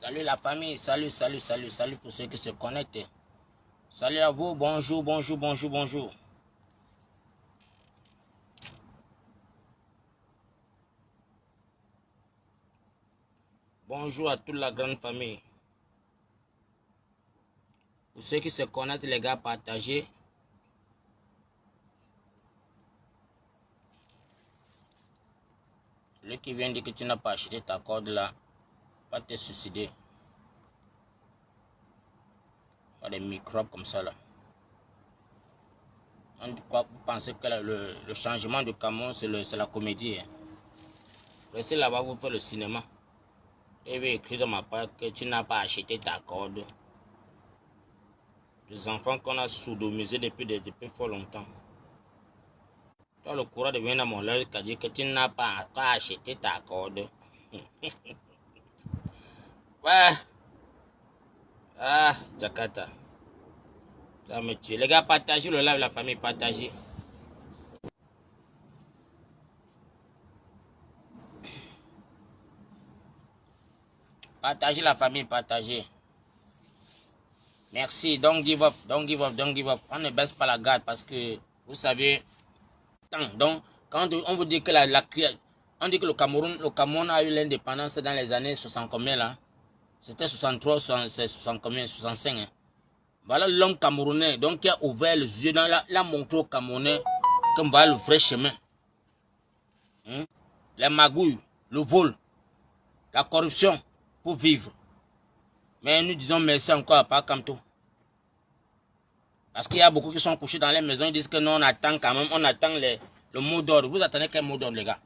Salut la famille, salut pour ceux qui se connectent. Salut à vous, bonjour. Bonjour à toute la grande famille. Pour ceux qui se connectent, les gars, partagez. Celui qui vient dire que tu n'as pas acheté ta corde là, va te suicider. Pas des microbes comme ça là. On dit quoi, vous pensez que le changement de Cameroun c'est la comédie. Hein? Restez là-bas, vous faites le cinéma. Et vous écrit dans ma part que tu n'as pas acheté ta corde. Les enfants qu'on a sodomisés depuis fort longtemps. Toi, le courant de venir à mon lèvre qui a dit que tu n'as pas acheté ta corde. Ouais. Ah, Jakarta. Ça me tue. Les gars, partagez le live, la famille, partagez. Partagez la famille, partagez. Merci, don't give up. On ne baisse pas la garde parce que, vous savez, donc, quand on vous dit que on dit que le Cameroun a eu l'indépendance dans les années 60 combien là? C'était 63, 60 combien, 65. Hein? Voilà l'homme camerounais, donc qui a ouvert les yeux, l'a montré aux Camerounais qu'on va le vrai chemin. Hein? Les magouilles, le vol, la corruption pour vivre. Mais nous disons merci encore à Pakamto. Parce qu'il y a beaucoup qui sont couchés dans les maisons, ils disent que non, on attend quand même, on attend le mot d'ordre. Vous attendez quel mot d'ordre, les gars?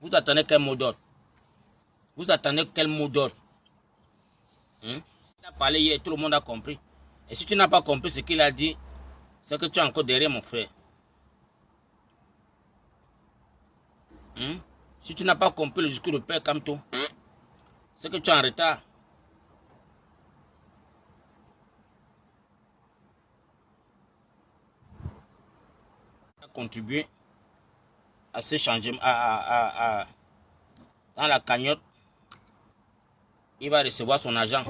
Vous attendez quel mot d'ordre? Vous attendez quel mot d'ordre? Il a parlé hier, tout le monde a compris. Et si tu n'as pas compris ce qu'il a dit, c'est que tu es encore derrière mon frère. Si tu n'as pas compris le discours de Père Kamto, c'est que tu es en retard. Contribuer à ce changement, dans la cagnotte, il va recevoir son argent.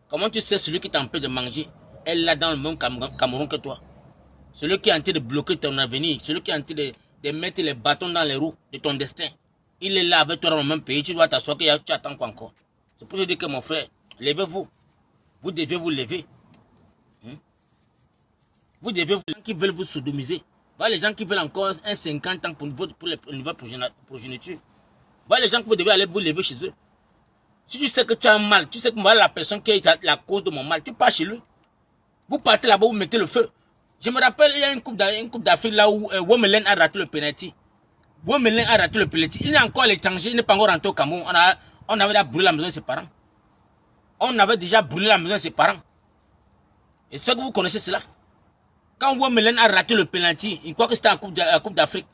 Comment tu sais celui qui t'empêche de manger est là dans le même Cameroun que toi? Celui qui est en train de bloquer ton avenir, celui qui est en train de mettre les bâtons dans les roues de ton destin, il est là avec toi dans le même pays, tu dois t'asseoir que tu attends quoi encore? C'est pour te dire que mon frère, levez-vous. Vous devez vous lever. Vous devez vous... Les gens qui veulent vous sodomiser. Voilà les gens qui veulent encore un 50 ans pour les nouvelles progéniture. Voilà les gens que vous devez aller vous lever chez eux. Si tu sais que tu as un mal, tu sais que moi la personne qui est la cause de mon mal, tu pars chez lui. Vous partez là-bas, vous mettez le feu. Je me rappelle, il y a une coupe d'Afrique là où Womelen a raté le penalty. Womelen a raté le penalty. Il est encore à l'étranger, il n'est pas encore rentré au Cameroun. On avait déjà brûlé la maison de ses parents. On avait déjà brûlé la maison de ses parents. J'espère que vous connaissez cela. Quand Womelen a raté le penalty, il croit que c'était en Coupe d'Afrique.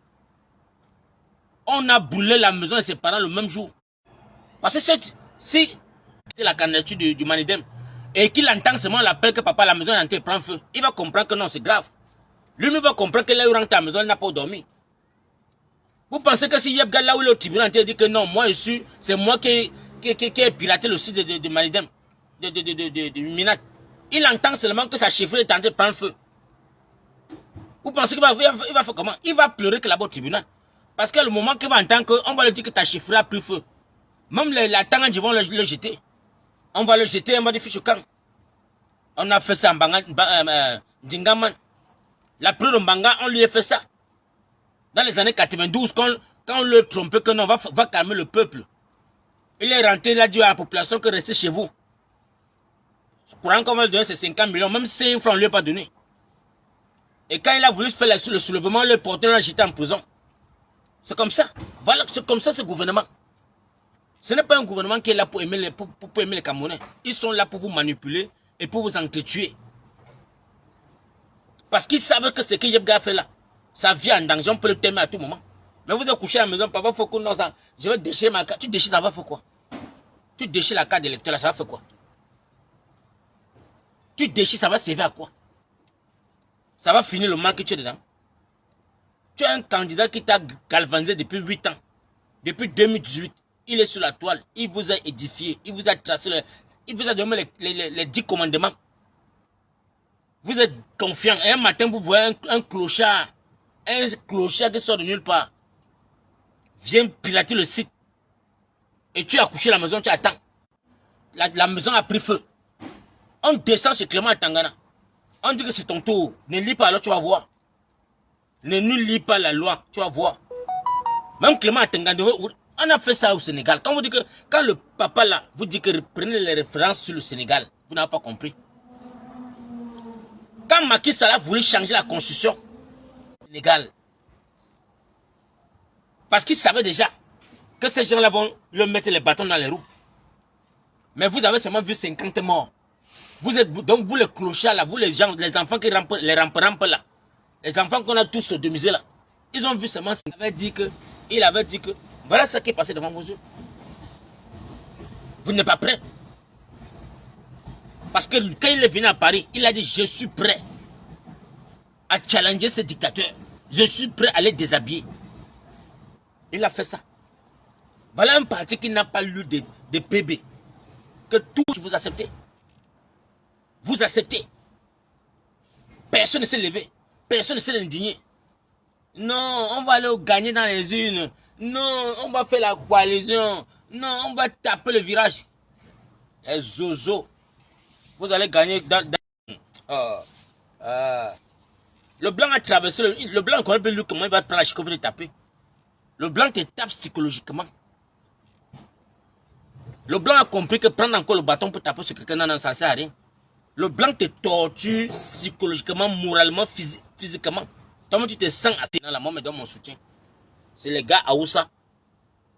On a brûlé la maison de ses parents le même jour. Parce que si c'est la candidature du Manidem et qu'il entend seulement l'appel que papa, la maison est en train de prendre feu, il va comprendre que non, c'est grave. Lui-même va comprendre que là où il rentre à la maison, il n'a pas dormi. Vous pensez que si Yebga, là où il est au tribunal, il dit que non, moi je suis, c'est moi qui ai piraté le site de Manidem, de Minat. Il entend seulement que sa chefferie est en train de prendre feu. Vous pensez qu'il va faire comment? Il va pleurer que là-bas au tribunal. Parce que le moment qu'il va entendre qu'on va lui dire que ta chefferie a pris feu, même la tangente, ils vont le jeter. On va le jeter, on va dire fiche camp. On a fait ça en Djingaman. La pluie de Mbanga, on lui a fait ça. Dans les années 92, quand on le trompait que non, va calmer le peuple. Il est rentré, il a dit à la population que restez chez vous. Le courant qu'on va lui donner, c'est 50 millions, même 5 francs, on ne lui a pas donné. Et quand il a voulu faire le soulèvement, le porteur l'a jeté en prison. C'est comme ça. Voilà, c'est comme ça ce gouvernement. Ce n'est pas un gouvernement qui est là pour aimer les Camerounais. Ils sont là pour vous manipuler et pour vous entretuer. Parce qu'ils savent que ce que Yebga a fait là, ça vient en danger, on peut le terminer à tout moment. Mais vous êtes couché à la maison, papa, faut que non, je vais déchirer ma carte. Tu déchires, ça va faire quoi? Tu déchires la carte d'électeur, ça va faire quoi? Tu déchires, ça va servir à quoi? Ça va finir le mal que tu es dedans. Tu as un candidat qui t'a galvanisé depuis 8 ans. Depuis 2018. Il est sur la toile. Il vous a édifié. Il vous a tracé. Il vous a donné les 10 commandements. Vous êtes confiant. Et un matin, vous voyez un clochard. Un clochard qui sort de nulle part. Viens pirater le site. Et tu as couché la maison, tu attends. La maison a pris feu. On descend chez Clément à Tangana. On dit que c'est ton tour. Ne lis pas, alors tu vas voir. Ne lis pas la loi, tu vas voir. Même Clément à Tangana, on a fait ça au Sénégal. Quand vous dites que, quand le papa là, vous dit que prenez les références sur le Sénégal, vous n'avez pas compris. Quand Macky Sall voulait changer la constitution légale, parce qu'il savait déjà que ces gens-là vont leur mettre les bâtons dans les roues. Mais vous avez seulement vu 50 morts. Vous êtes, donc vous les clochards là, vous les gens, les enfants qui rampent, les rampent là, les enfants qu'on a tous sodomisés là, ils ont vu seulement, il avait dit que, voilà ce qui est passé devant vos yeux. Vous n'êtes pas prêts. Parce que quand il est venu à Paris, il a dit, je suis prêt à challenger ces dictateurs. Je suis prêt à les déshabiller. Il a fait ça. Voilà un parti qui n'a pas lu de PB. Que tous vous acceptez. Vous acceptez. Personne ne s'est levé. Personne ne s'est indigné. Non, on va aller gagner dans les urnes. Non, on va faire la coalition. Non, on va taper le virage. Et zozo. Vous allez gagner dans... Le blanc a traversé... Le blanc connaît pas lui comment il va prendre la chicotte pour te taper. Le blanc te tape psychologiquement. Le blanc a compris que prendre encore le bâton pour taper sur quelqu'un n'en sert à rien. Le blanc te torture psychologiquement, moralement, physiquement. Toi, tu te sens à dans la main, mais donne mon soutien. C'est les gars à Oussa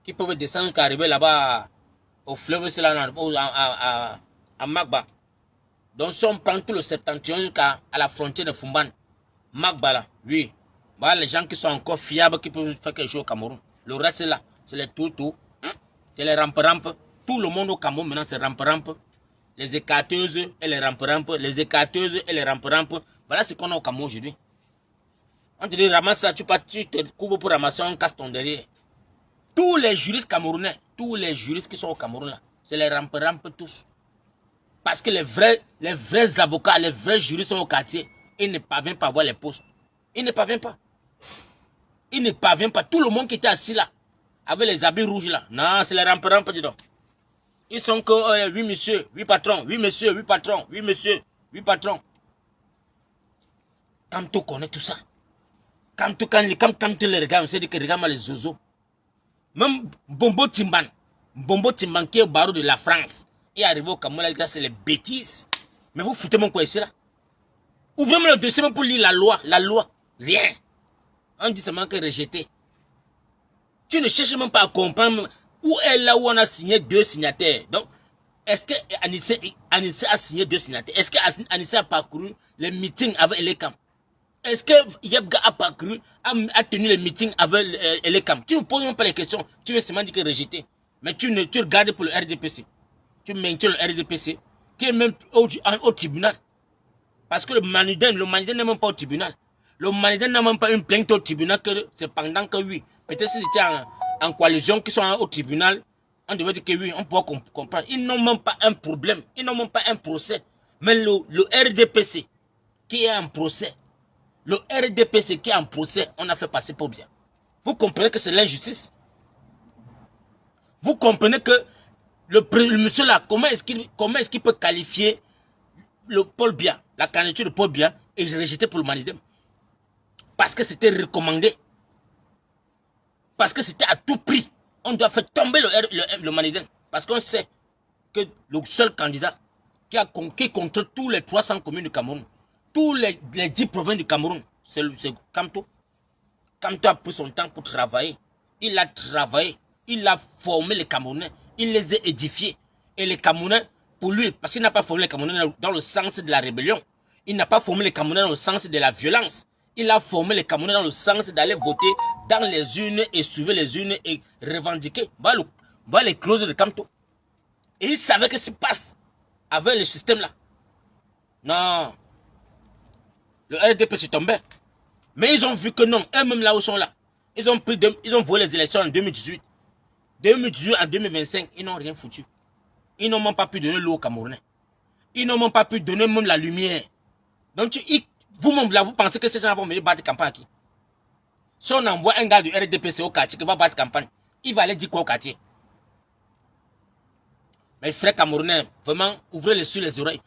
qui peuvent descendre, qui arrivent là-bas au fleuve, c'est là, à Magba. Donc, si on prend tout le septentrion jusqu'à la frontière de Fumban, Magba là, oui. Voilà les gens qui sont encore fiables, qui peuvent faire quelque chose au Cameroun. Le reste, c'est là. C'est les tout. C'est les rampe-rampe. Tout le monde au Cameroun, maintenant, c'est rampe-rampe. Les écarteuses et les rampe-rampe. Les écarteuses et les rampe-rampe. Voilà ce qu'on a au Cameroun aujourd'hui. On te dit, ramasse ça, tu te coupes pour ramasser, on casse ton derrière. Tous les juristes camerounais, tous les juristes qui sont au Cameroun là, c'est les rampe-rampe tous. Parce que les vrais avocats, les vrais juristes sont au quartier. Ils ne parviennent pas à voir les postes. Ils ne parviennent pas. Ils ne parviennent pas. Tout le monde qui était assis là, avec les habits rouges là. Non, c'est les rampe-rampe, dis donc. Ils sont que, oui monsieur, oui patron, oui monsieur, oui patron, oui monsieur, oui patron. Quand tu connais tout ça, quand tu les regardes, on sait que regarde les zozos. Même Bombo Timban qui est au barreau de la France, est arrivé au Cameroun, c'est les bêtises. Mais vous foutez mon quoi ici là? Ouvrez-moi le dossier pour lire la loi, rien. On dit seulement que rejeter. Tu ne cherches même pas à comprendre où est là où on a signé 2 signataires. Donc, est-ce que Anissé a signé 2 signataires? Est-ce que Anissé a parcouru les meetings avec Elekam? Est-ce que Yabga a parcouru, a tenu les meetings avec Elekam? Tu ne poses même pas les questions. Tu veux seulement dire que rejeter. Mais tu regardes pour le RDPC. Tu maintiens le RDPC qui est même au tribunal. Parce que le Maniden n'est même pas au tribunal. Le Maniden n'a même pas une plainte au tribunal que c'est pendant que oui. Peut-être s'ils étaient en coalition qui sont au tribunal, on devait dire que oui, on peut comprendre. Ils n'ont même pas un problème. Ils n'ont même pas un procès. Mais le RDPC qui est en procès, le RDPC qui est en procès, on a fait passer pour bien. Vous comprenez que c'est l'injustice? Vous comprenez que le monsieur là, comment est-ce qu'il peut qualifier le Paul Biya, la candidature de Paul Biya, et rejeter pour le Manidem? Parce que c'était recommandé. Parce que c'était à tout prix. On doit faire tomber le Manidem. Parce qu'on sait que le seul candidat qui contrôle tous les 300 communes du Cameroun, tous les 10 provinces du Cameroun, c'est Kamto. Kamto a pris son temps pour travailler. Il a travaillé. Il a formé les Camerounais. Il les a édifiés. Et les Camerounais, pour lui, parce qu'il n'a pas formé les Camerounais dans le sens de la rébellion. Il n'a pas formé les Camerounais dans le sens de la violence. Il a formé les Camerounais dans le sens d'aller voter dans les urnes et suivre les urnes et revendiquer. Voilà les clauses de Kamto. Et il savait que ce qui se passe avec le système là. Non. Le RDP s'est tombé. Mais ils ont vu que non, eux-mêmes là où ils sont là, ils ont volé les élections en 2018. 2018 à 2025, ils n'ont rien foutu. Ils n'ont même pas pu donner l'eau aux Camerounais. Ils n'ont même pas pu donner même la lumière. Donc, vous-même là, vous pensez que ces gens vont venir battre campagne à qui? Si on envoie un gars du RDPC au quartier qui va battre campagne, il va aller dire quoi au quartier? Mais frères Camerounais, vraiment, ouvrez les yeux, les oreilles.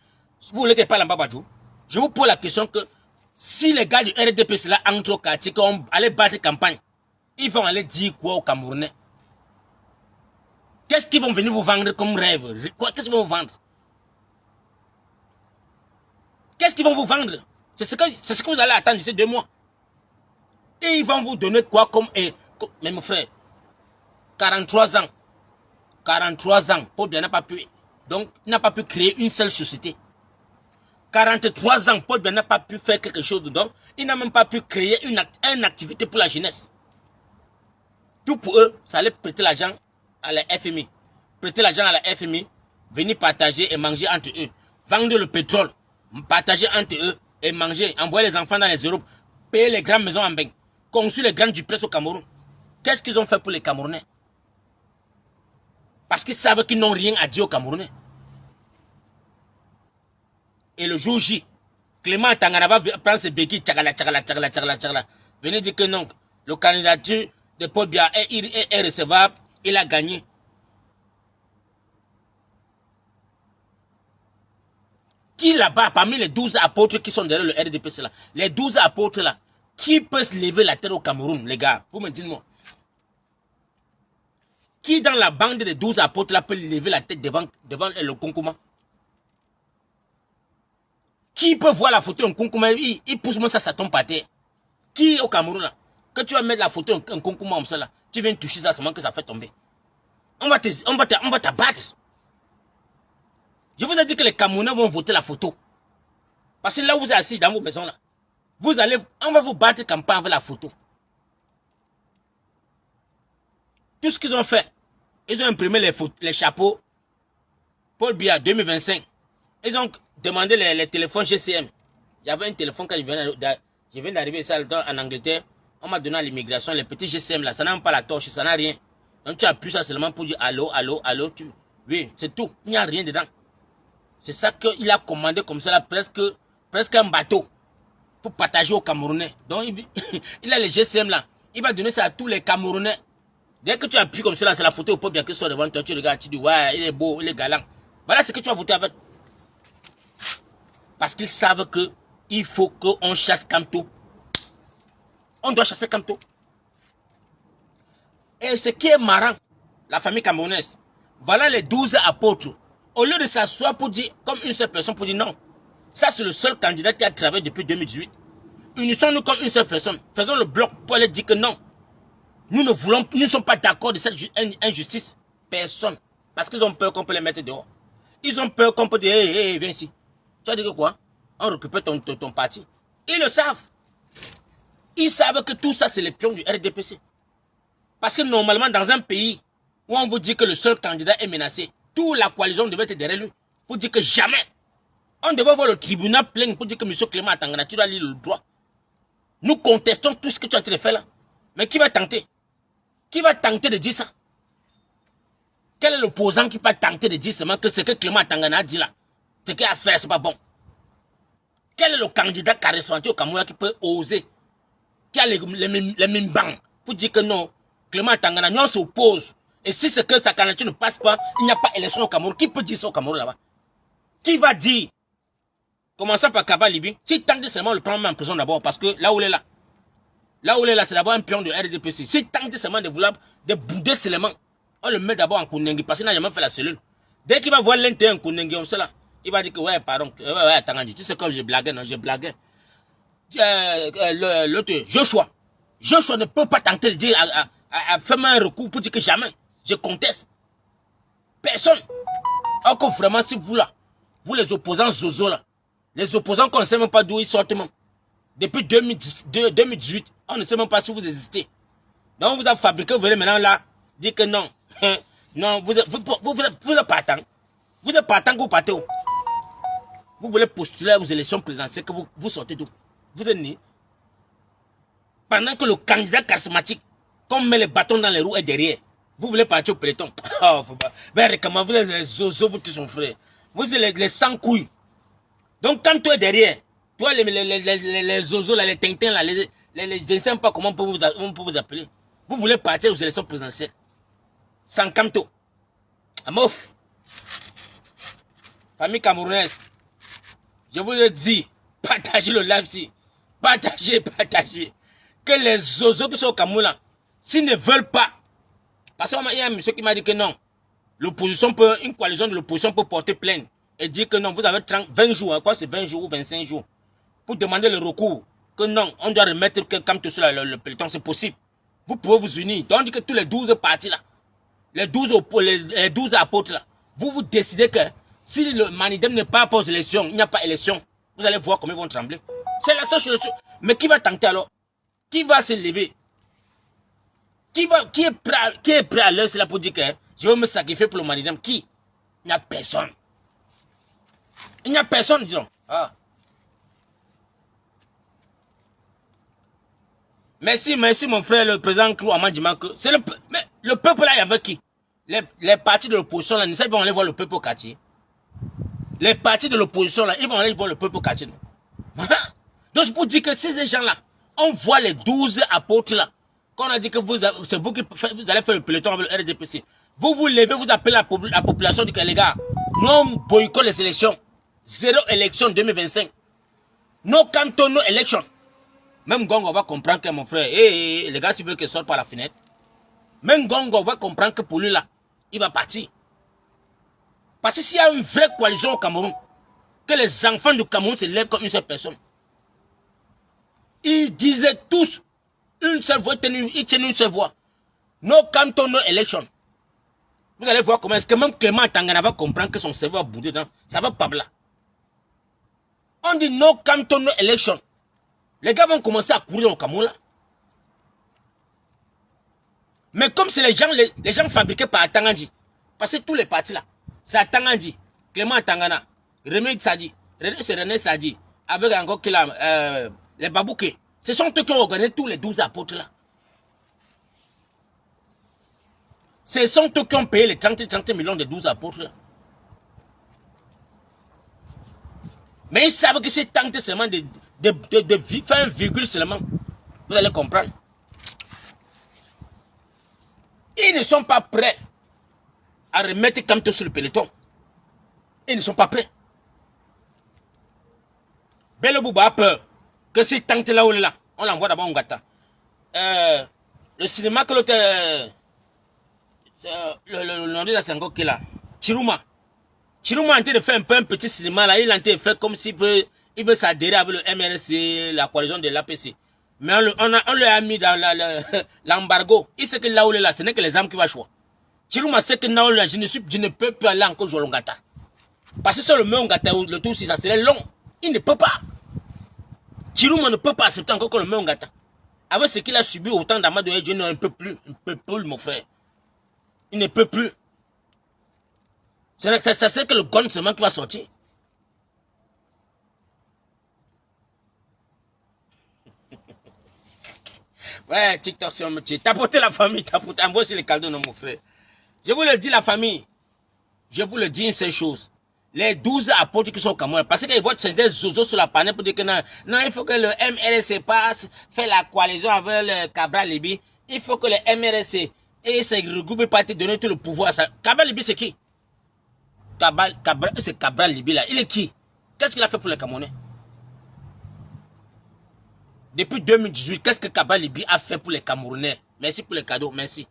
Vous voulez que je parle en Babadou? Je vous pose la question que si les gars du RDPC là entrent au quartier, qui vont aller battre campagne, ils vont aller dire quoi aux Camerounais? Qu'est-ce qu'ils vont venir vous vendre comme rêve? Qu'est-ce qu'ils vont vous vendre? Qu'est-ce qu'ils vont vous vendre? C'est ce que vous allez attendre d'ici 2 mois. Et ils vont vous donner quoi comme... Mais mon frère, 43 ans. 43 ans, Paul Biya n'a pas pu... Donc, il n'a pas pu créer une seule société. 43 ans, Paul Biya n'a pas pu faire quelque chose dedans. Il n'a même pas pu créer une activité pour la jeunesse. Tout pour eux, ça allait prêter l'argent à la FMI. Prêter l'argent à la FMI, venir partager et manger entre eux. Vendre le pétrole, partager entre eux et manger. Envoyer les enfants dans les Europes, payer les grandes maisons en bain. Construire les grandes duplexes au Cameroun. Qu'est-ce qu'ils ont fait pour les Camerounais? Parce qu'ils savent qu'ils n'ont rien à dire aux Camerounais. Et le jour J, Clément Tangana va prendre ses béquilles, tchagala. Venez dire que non, le candidature de Paul Biya est recevable, il a gagné. Qui là-bas, parmi les 12 apôtres qui sont derrière le RDPC là, les 12 apôtres là, qui peut se lever la tête au Cameroun, les gars? Vous me dites-moi. Qui dans la bande des 12 apôtres là peut lever la tête devant le Nkonkoma? Qui peut voir la photo Nkonkoma? Il pousse moi ça tombe par terre. Qui au Cameroun là? Que tu vas mettre la photo Nkonkoma comme ça là, tu viens toucher ça seulement que ça fait tomber. On va t'abattre. Je vous ai dit que les Camerounais vont voter la photo. Parce que là où vous êtes assis dans vos maisons là, on va vous battre campagne avec la photo. Tout ce qu'ils ont fait, ils ont imprimé les chapeaux Paul Biya 2025. Ils ont demandé les téléphones GCM. Il y avait un téléphone quand je viens d'arriver en Angleterre. On m'a donné à l'immigration les petits GCM là. Ça n'a même pas la torche, ça n'a rien. Donc tu appuies ça seulement pour dire allô. Oui, c'est tout. Il n'y a rien dedans. C'est ça qu'il a commandé comme ça là, presque un bateau. Pour partager aux Camerounais. Donc il a les GCM là. Il va donner ça à tous les Camerounais. Dès que tu appuies comme cela, c'est la photo au Paul Biya qui sort devant toi, tu regardes, tu dis ouais, il est beau, il est galant. Voilà ce que tu vas voter avec. Parce qu'ils savent que il faut qu'on chasse Kamto. On doit chasser Kamto. Et ce qui est marrant, la famille camerounaise, voilà les 12 apôtres. Au lieu de s'asseoir pour dire, comme une seule personne, pour dire non. Ça, c'est le seul candidat qui a travaillé depuis 2018. Unissons-nous comme une seule personne. Faisons le bloc pour aller dire que non. Nous ne sommes pas d'accord de cette injustice. Personne. Parce qu'ils ont peur qu'on peut les mettre dehors. Ils ont peur qu'on peut dire, hé, viens ici. Tu as dit que quoi? On récupère ton parti. Ils le savent. Ils savent que tout ça, c'est les pions du RDPC. Parce que normalement, dans un pays où on vous dit que le seul candidat est menacé, toute la coalition devait être derrière lui. Pour dire que jamais. On devait voir le tribunal plein pour dire que M. Clément Tangana, tu dois lire le droit. Nous contestons tout ce que tu es en train de faire là. Mais qui va tenter? Qui va tenter de dire ça? Quel est l'opposant qui va tenter de dire seulement que ce que Clément Tangana a dit là, ce qu'il a fait, c'est pas bon? Quel est le candidat charismatique au Cameroun qui peut oser, qui a les mêmes bancs pour dire que non, Clément Tangana, nous on s'oppose. Et si c'est que sa candidature ne passe pas, il n'y a pas élection au Cameroun. Qui peut dire ça au Cameroun là-bas? Qui va dire? Commençons par Kaba Libi. Si tente seulement le prendre en prison d'abord, parce que là où il est là, c'est d'abord un pion de RDPC. Si tente seulement de vouloir de bouder seulement, on le met d'abord en Kounengi, parce qu'il n'a jamais fait la cellule. Dès qu'il va voir l'intérieur en Kounengi, on sait là, il va dire que ouais, pardon, ouais, Tangandji, tu sais comme j'ai blagué, non, j'ai blagué. L'autre, Joshua ne peut pas tenter de dire à faire un recours pour dire que jamais, je conteste. Personne. Encore vraiment, si vous là, vous les opposants Zozo là, les opposants qu'on ne sait même pas d'où ils sortent même. Depuis 2018, on ne sait même pas si vous existez. Donc vous avez fabriqué, vous venez maintenant là, dire que non. Non, vous êtes partant. Vous êtes partant que vous partez où? Vous voulez postuler aux élections présidentielles que vous sortez d'où? Vous êtes né. Pendant que le candidat charismatique, qu'on met les bâtons dans les roues est derrière. Vous voulez partir au peloton. Oh, faut pas. Ben, comment vous êtes les zozos, vous tous son frère. Vous êtes les sans couilles. Donc, quand toi es derrière, toi, les zozos, là, les tintins, là, je ne sais pas comment on peut vous appeler. Vous voulez partir aux élections présidentielles. Sans canto. Amof. Famille camerounaise. Je vous le dis, partagez le live ici. Partagez. Que les zozos qui sont au Cameroun là, s'ils ne veulent pas, parce qu'il y a un monsieur qui m'a dit que non, l'opposition peut, une coalition de l'opposition peut porter plainte et dire que non, vous avez 20 jours, quoi, c'est 20 jours ou 25 jours, pour demander le recours, que non, on doit remettre comme tout cela, le peloton, c'est possible. Vous pouvez vous unir. Donc, on dit que tous les 12 partis là, les 12 apôtres là, vous décidez que si le Manidem n'est pas aux élections, il n'y a pas élection, vous allez voir comment ils vont trembler. C'est la seule chose. Mais qui va tenter alors? Qui va se lever? Qui est prêt à l'heure, c'est là pour dire que je vais me sacrifier pour le Manidem? Qui? Il n'y a personne. Il n'y a personne, disons. Ah. Merci mon frère, le président Clou Amadjima. C'est le peuple là, il y avait qui? Les partis de l'opposition là, ils vont aller voir le peuple au quartier. Les partis de l'opposition là, ils vont aller voir le peuple au quartier. Donc c'est pour dire que si ces gens là, on voit les 12 apôtres là, qu'on a dit que c'est vous qui vous allez faire le peloton avec le RDPC. Vous vous levez, vous appelez la population, dit que les gars, nous on boycotte les élections. 0 élection 2025. No canton, no élection. Même Gongo va comprendre que mon frère, les gars, s'ils veulent qu'ils sortent par la fenêtre, même Gongo va comprendre que pour lui là, il va partir. Parce que s'il y a une vraie coalition au Cameroun, que les enfants du Cameroun se lèvent comme une seule personne, ils disaient tous une seule voix, ils tenaient une seule voix. No canton, no élection. Vous allez voir comment est-ce que même Clément Tangana va comprendre que son cerveau a boudé dedans. Ça va pas là. On dit no canton, no élection. Les gars vont commencer à courir au Cameroun là. Mais comme c'est les gens fabriqués par Tangandji, parce que tous les partis là, c'est à Tangandji, Clément Tangana, René Sadi, avec encore les Babouké. Ce sont eux qui ont organisé tous les 12 apôtres là. Ce sont eux qui ont payé les 30 millions de 12 apôtres là. Mais ils savent que c'est tenté seulement de faire un virgule seulement. Vous allez comprendre. Ils ne sont pas prêts à remettre Kamto sur le peloton. Ils ne sont pas prêts. Bello Bouba a peur que si tente là ou là, on l'envoie d'abord en Ngata. Le cinéma que l'autre... le nom de la Sango qui est là. Chiruma est en train de faire un peu un petit cinéma là. Il est en train de faire comme s'il veut s'adhérer avec le MRC, la coalition de l'APC. Mais on lui a mis dans l'embargo. Il sait que là où il est là, ce n'est que les armes qui vont choisir. Chiruma sait que là où il est là, je ne peux plus aller encore jouer au Ngata. Parce que sur le Ngata, le tour, si ça serait long. Il ne peut pas. Chiruma ne peut pas accepter encore que le Ngata. Avec ce qu'il a subi autant d'Amadou, je ne peux plus, mon frère. Il ne peut plus. C'est que le gun seulement qui va sortir. Ouais, TikTok, c'est un métier. Tapoter la famille, tapoter. Envoie sur les cadeaux, non, mon frère. Je vous le dis, la famille. Je vous le dis une seule chose. Les 12 apôtres qui sont au Cameroun, parce qu'ils voient des zozos sur la panel pour dire que non, il faut que le MRC passe, fait la coalition avec le Cabral Libi. Il faut que le MRC et se regroupe parti donner tout le pouvoir à ça. Cabral Libi, c'est qui? C'est Cabral Libi là. Il est qui? Qu'est-ce qu'il a fait pour les Camerounais? Depuis 2018, qu'est-ce que Cabral Libi a fait pour les Camerounais? Merci pour les cadeaux, merci.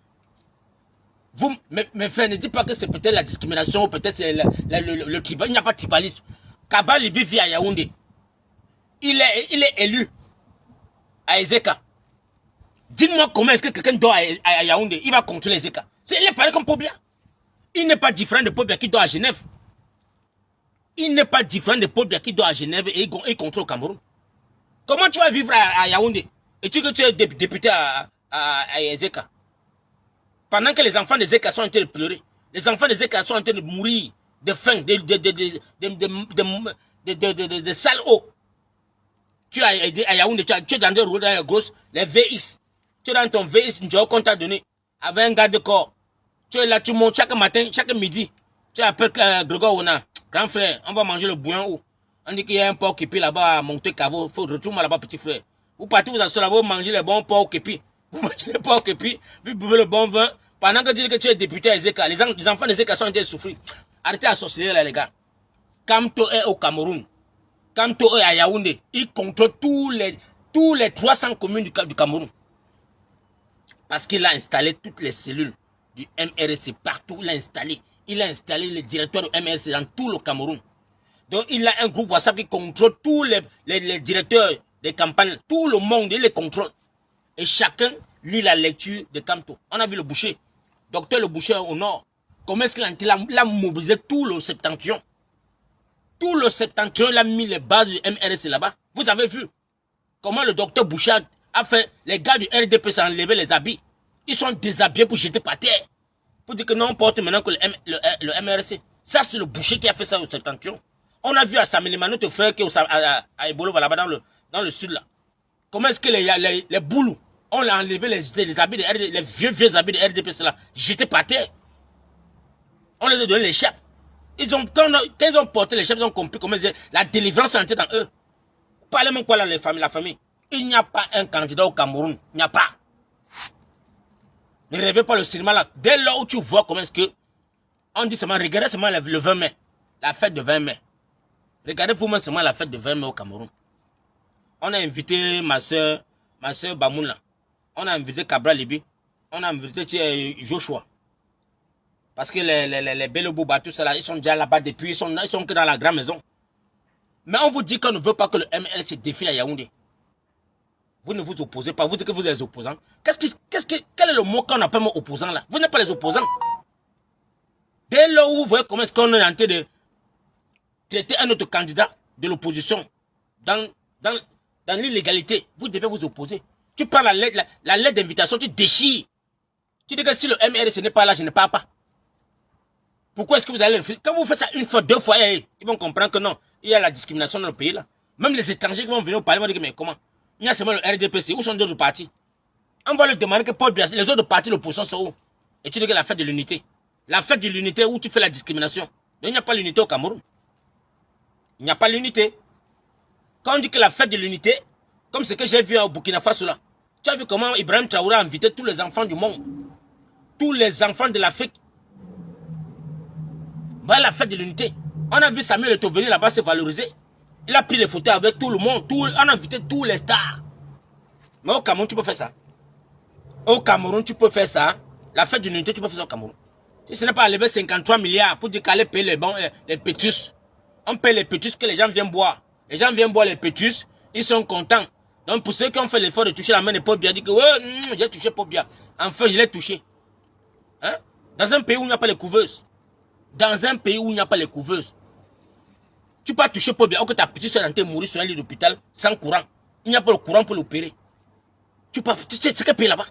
Vous, mes frères, ne dites pas que c'est peut-être la discrimination ou peut-être c'est le tribal. Il n'y a pas de tribalisme. Cabral Libi vit à Yaoundé. Il est élu à Ezeka. Dites-moi comment est-ce que quelqu'un dort à Yaoundé, il va contrôler Ezeka. Il est pareil comme Pobia. Il n'est pas différent de Pobia qui dort à Genève. Il n'est pas différent de Pobia qui dort à Genève et il contrôle le Cameroun. Comment tu vas vivre à Yaoundé et tu es député à Ezeka? Pendant que les enfants de Zeka sont en train de pleurer, les enfants de Zeka sont en train de mourir de faim, de sale eau. Tu as aidé à Yaoundé, tu es dans des routes grosses, les VX. Tu es dans ton VX, tu as qu'on t'a donné, avec un garde de corps. Tu es là, tu montes chaque matin, chaque midi. Tu appelles Grégoire Ouna, grand frère, on va manger le bouillon où? On dit qu'il y a un porc képi là-bas à monter caveau, il faut retourner là-bas, petit frère. Vous partez, vous asseyez là-bas, vous mangez les bons porcs képi. Vous mangez les porcs képi, vous buvez le bon vin. Pendant que tu dis que tu es député à Ezeka, les enfants d'Ezeka sont en train de souffrir. Arrêtez à sorceller là, les gars. Kamto est au Cameroun. Kamto est à Yaoundé. Il contrôle tous les 300 communes du Cameroun. Parce qu'il a installé toutes les cellules du MRC partout. Il a installé les directeurs du MRC dans tout le Cameroun. Donc il a un groupe WhatsApp qui contrôle tous les directeurs des campagnes. Tout le monde, il les contrôle. Et chacun lit la lecture de Kamto. On a vu le boucher. Docteur le boucher au nord. Comment est-ce qu'il a mobilisé tout le septentrion? Tout le septentrion, il a mis les bases du MRC là-bas. Vous avez vu comment le docteur Bouchard a fait. Les gars du RDP s'en enlevé les habits. Ils sont déshabillés pour jeter par terre. Pour dire que non, on porte maintenant que le MRC. Ça, c'est le boucher qui a fait ça au septentrion. On a vu à Samelima, notre frère qui est à Ebolo, là-bas dans le sud là. Comment est-ce que les boulous, on a enlevé les habits de RDP, les vieux habits de RDP là, jetés par terre. On les a donné les chefs. Quand ils ont porté les chefs, ils ont compris comment la délivrance entrait dans eux. Parlez-moi quoi là, la famille. Il n'y a pas un candidat au Cameroun. Il n'y a pas. Ne rêvez pas le cinéma là. Dès lors où tu vois comment est-ce que on dit seulement, regardez seulement le 20 mai. La fête de 20 mai. Regardez vous-même seulement la fête de 20 mai au Cameroun. On a invité ma soeur Bamoun là. On a invité Cabral Libi. On a invité Joshua. Parce que les Belobouba, tout ça là, ils sont déjà là-bas depuis, ils sont que dans la grande maison. Mais on vous dit qu'on ne veut pas que le MLC défile à Yaoundé. Vous ne vous opposez pas, vous dites que vous êtes les opposants. Quel est le mot qu'on appelle opposant là? Vous n'êtes pas les opposants. Dès lors où vous voyez comment est-ce qu'on est en train de traiter un autre candidat de l'opposition dans l'illégalité, vous devez vous opposer. Tu prends la lettre d'invitation, tu déchires. Tu dis que si le MRC n'est pas là, je ne pars pas. Pourquoi est-ce que vous allez le faire? Quand vous faites ça une fois, deux fois, ils vont comprendre que non, il y a la discrimination dans le pays là. Même les étrangers qui vont venir au parler vont dire mais comment? Il y a seulement le RDPC, où sont d'autres partis? On va leur demander que Paul Biya, les autres partis de l'opposition sont où? Et tu dis que la fête de l'unité. La fête de l'unité où tu fais la discrimination. Mais il n'y a pas l'unité au Cameroun. Il n'y a pas l'unité. Quand on dit que la fête de l'unité, comme ce que j'ai vu au Burkina Faso là, tu as vu comment Ibrahim Traoré a invité tous les enfants du monde. Tous les enfants de l'Afrique. Voilà la fête de l'unité. On a vu Samuel Eto'o venir là-bas se valoriser. Il a pris les photos avec tout le monde. On a invité tous les stars. Mais au Cameroun, tu peux faire ça. Au Cameroun, tu peux faire ça. La fête de l'unité, tu peux faire ça au Cameroun. Si ce n'est pas enlever 53 milliards pour dire qu'aller payer les pétus. On paye les pétus que les gens viennent boire. Les gens viennent boire les pétus. Ils sont contents. Donc pour ceux qui ont fait l'effort de toucher la main de Paul Biya, disent que ouais, j'ai touché Paul Biya. Enfin, je l'ai touché. Hein? Dans un pays où il n'y a pas les couveuses. Dans un pays où il n'y a pas les couveuses. Tu peux pas toucher Paul Biya, ou que ta petite soeur est en train de mourir sur un lit d'hôpital sans courant. Il n'y a pas le courant pour l'opérer. Tu sais quel pays là-bas?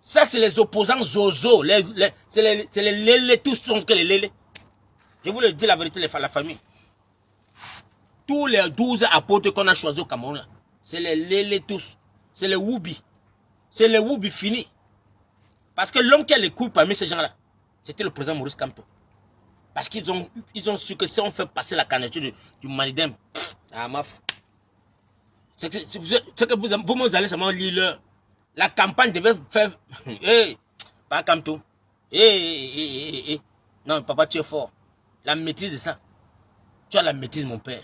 Ça, c'est les opposants zozo. C'est les lélés, tous sont que les lélés. Je vous le dis la vérité, la famille. Tous les 12 apôtres qu'on a choisis au Cameroun, c'est les lélés tous. C'est les woubi. C'est les woubi finis. Parce que l'homme qui a les couilles parmi ces gens-là, c'était le président Maurice Kamto. Parce qu'ils ont su que si on fait passer la candidature du Manidem, c'est que vous allez seulement lire la campagne devait faire. Pas Kamto. Non, papa, tu es fort. La maîtrise de ça. Tu as la maîtrise, mon père.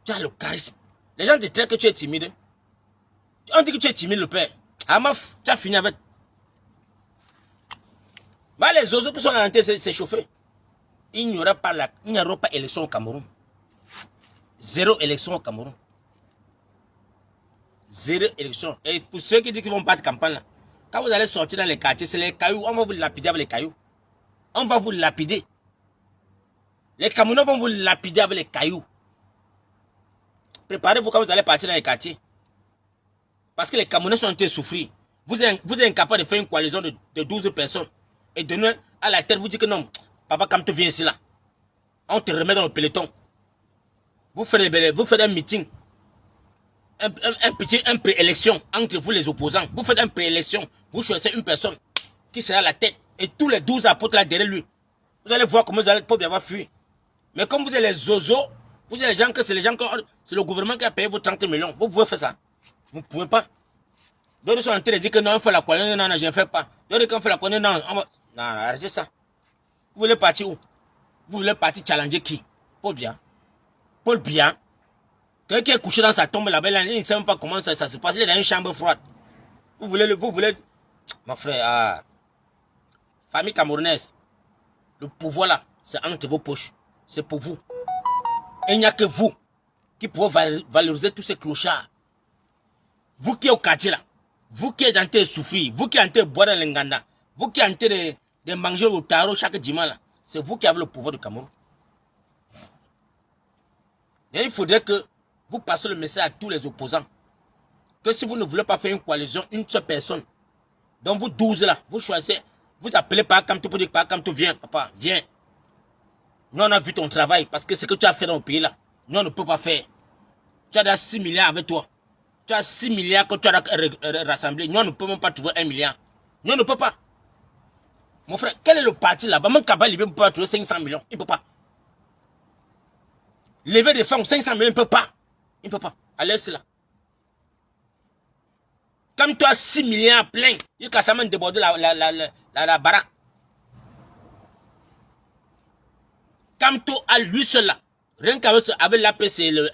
Tu as le charisme. Les gens te traitent que tu es timide. On dit que tu es timide, le père. Tu as fini avec. Va les oiseaux qui sont en train de s'échauffer. Il n'y aura pas élection au Cameroun. Zéro élection au Cameroun. Zéro élection. Et pour ceux qui disent qu'ils vont pas de campagne, là, quand vous allez sortir dans les quartiers, c'est les cailloux. On va vous lapider avec les cailloux. On va vous lapider. Les Camerounais vont vous lapider avec les cailloux. Préparez-vous quand vous allez partir dans les quartiers. Parce que les Camerounais sont en train de souffrir. Vous êtes incapable de faire une coalition de 12 personnes. Et donner à la tête, vous dites que non, papa Kamto vient ici là. On te remet dans le peloton. Vous faites un meeting. un préélection entre vous les opposants. Vous faites un préélection. Vous choisissez une personne qui sera à la tête. Et tous les 12 apôtres là derrière lui. Vous allez voir comment vous allez pas bien avoir fui. Mais comme vous êtes les zozos, vous êtes les gens que c'est les gens que c'est le gouvernement qui a payé vos 30 millions. Vous pouvez faire ça. Vous ne pouvez pas. D'autres sont en train de dire que non, on fait la coalition. Non, non, je ne fais pas. D'autres qui ont fait la coalition. Non, non, arrêtez ça. Vous voulez partir où? Vous voulez partir challenger qui? Paul Biya. Paul Biya. Quelqu'un qui est couché dans sa tombe là-bas, il ne sait même pas comment ça se passe. Il est dans une chambre froide. Vous voulez, mon frère, famille camerounaise, le pouvoir là, c'est entre vos poches. C'est pour vous. Et il n'y a que vous qui pouvez valoriser tous ces clochards. Vous qui êtes au quartier là, vous qui êtes en train de souffrir, vous qui êtes en train de boire dans l'enganda, vous qui êtes en train de manger au tarot chaque dimanche là, c'est vous qui avez le pouvoir du Cameroun. Et il faudrait que vous passiez le message à tous les opposants. Que si vous ne voulez pas faire une coalition, une seule personne, donc vous 12 là, vous choisissez, vous appelez par Kamto pour dire par Kamto, viens, papa, viens. Nous on a vu ton travail, parce que ce que tu as fait dans le pays là, nous on ne peut pas faire. Tu as déjà 6 milliards avec toi. Tu as 6 milliards que tu as rassemblé. Nous on ne peut même pas trouver 1 milliard. Nous on ne peut pas. Mon frère, quel est le parti là-bas? Même Kabal, il ne peut pas trouver 500 millions. Il ne peut pas. Lever des fonds, 500 millions, il ne peut pas. Il ne peut pas. Allez, c'est là. Comme tu as 6 milliards plein, jusqu'à ça même déborder la baraque. Comme tu as lui seul là, rien qu'avec l'APC, le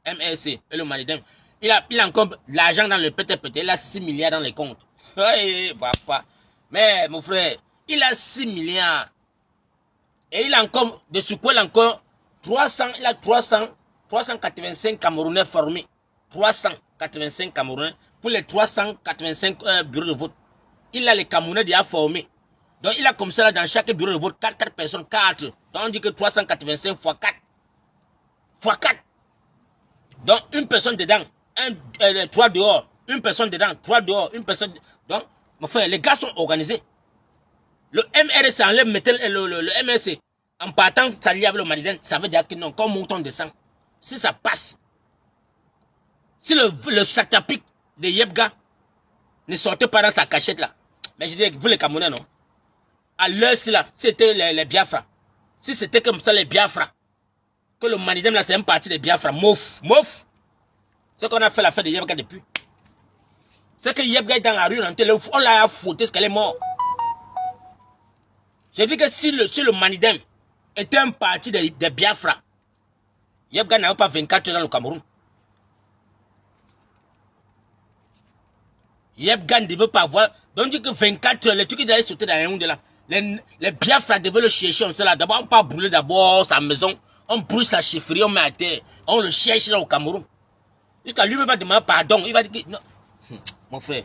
MRC et le Malidem, il a encore l'argent dans le PTPT, il a 6 milliards dans les comptes. Oui, papa. Mais mon frère, il a 6 milliards. Et il a encore, de ce quoi il a encore 385 Camerounais formés. 385 Camerounais pour les 385 bureaux de vote. Il a les Camerounais déjà formés. Donc il a comme ça là, dans chaque bureau de vote 4 personnes, 4. Donc on dit que 385 fois 4. Fois 4. Donc une personne dedans, 3 dehors. Une personne dedans, 3 dehors. Une personne. Donc, mon frère, les gars sont organisés. Le MRC enlève, le MRC, en partant s'allier avec le Maliden, ça veut dire que non, quand on monte, on descend. Si ça passe, si le satapic de Yebga ne sortait pas dans sa cachette là, mais je dis, vous les Camerounais, non? À l'heure, là, c'était les Biafra. Si c'était comme ça, les Biafra, que le Maliden là, c'est un parti des Biafra, mouf. C'est qu'on a fait la fête de Yebga depuis. C'est que Yebga est dans la rue, on l'a foutu parce qu'elle est morte. J'ai dit que si le Manidem était un parti de Biafra, Yebga n'avait pas 24 ans dans le Cameroun. Yebga ne devait pas avoir. Donc, dit que 24 heures, les trucs qui allaient sauter dans les ondes là. Les Biafra devaient le chercher, on sait là. D'abord, on peut brûler d'abord sa maison. On brûle sa chefferie, on met à terre. On le cherche là au Cameroun. Jusqu'à lui-même va demander pardon. Il va dire que. Non. Mon frère,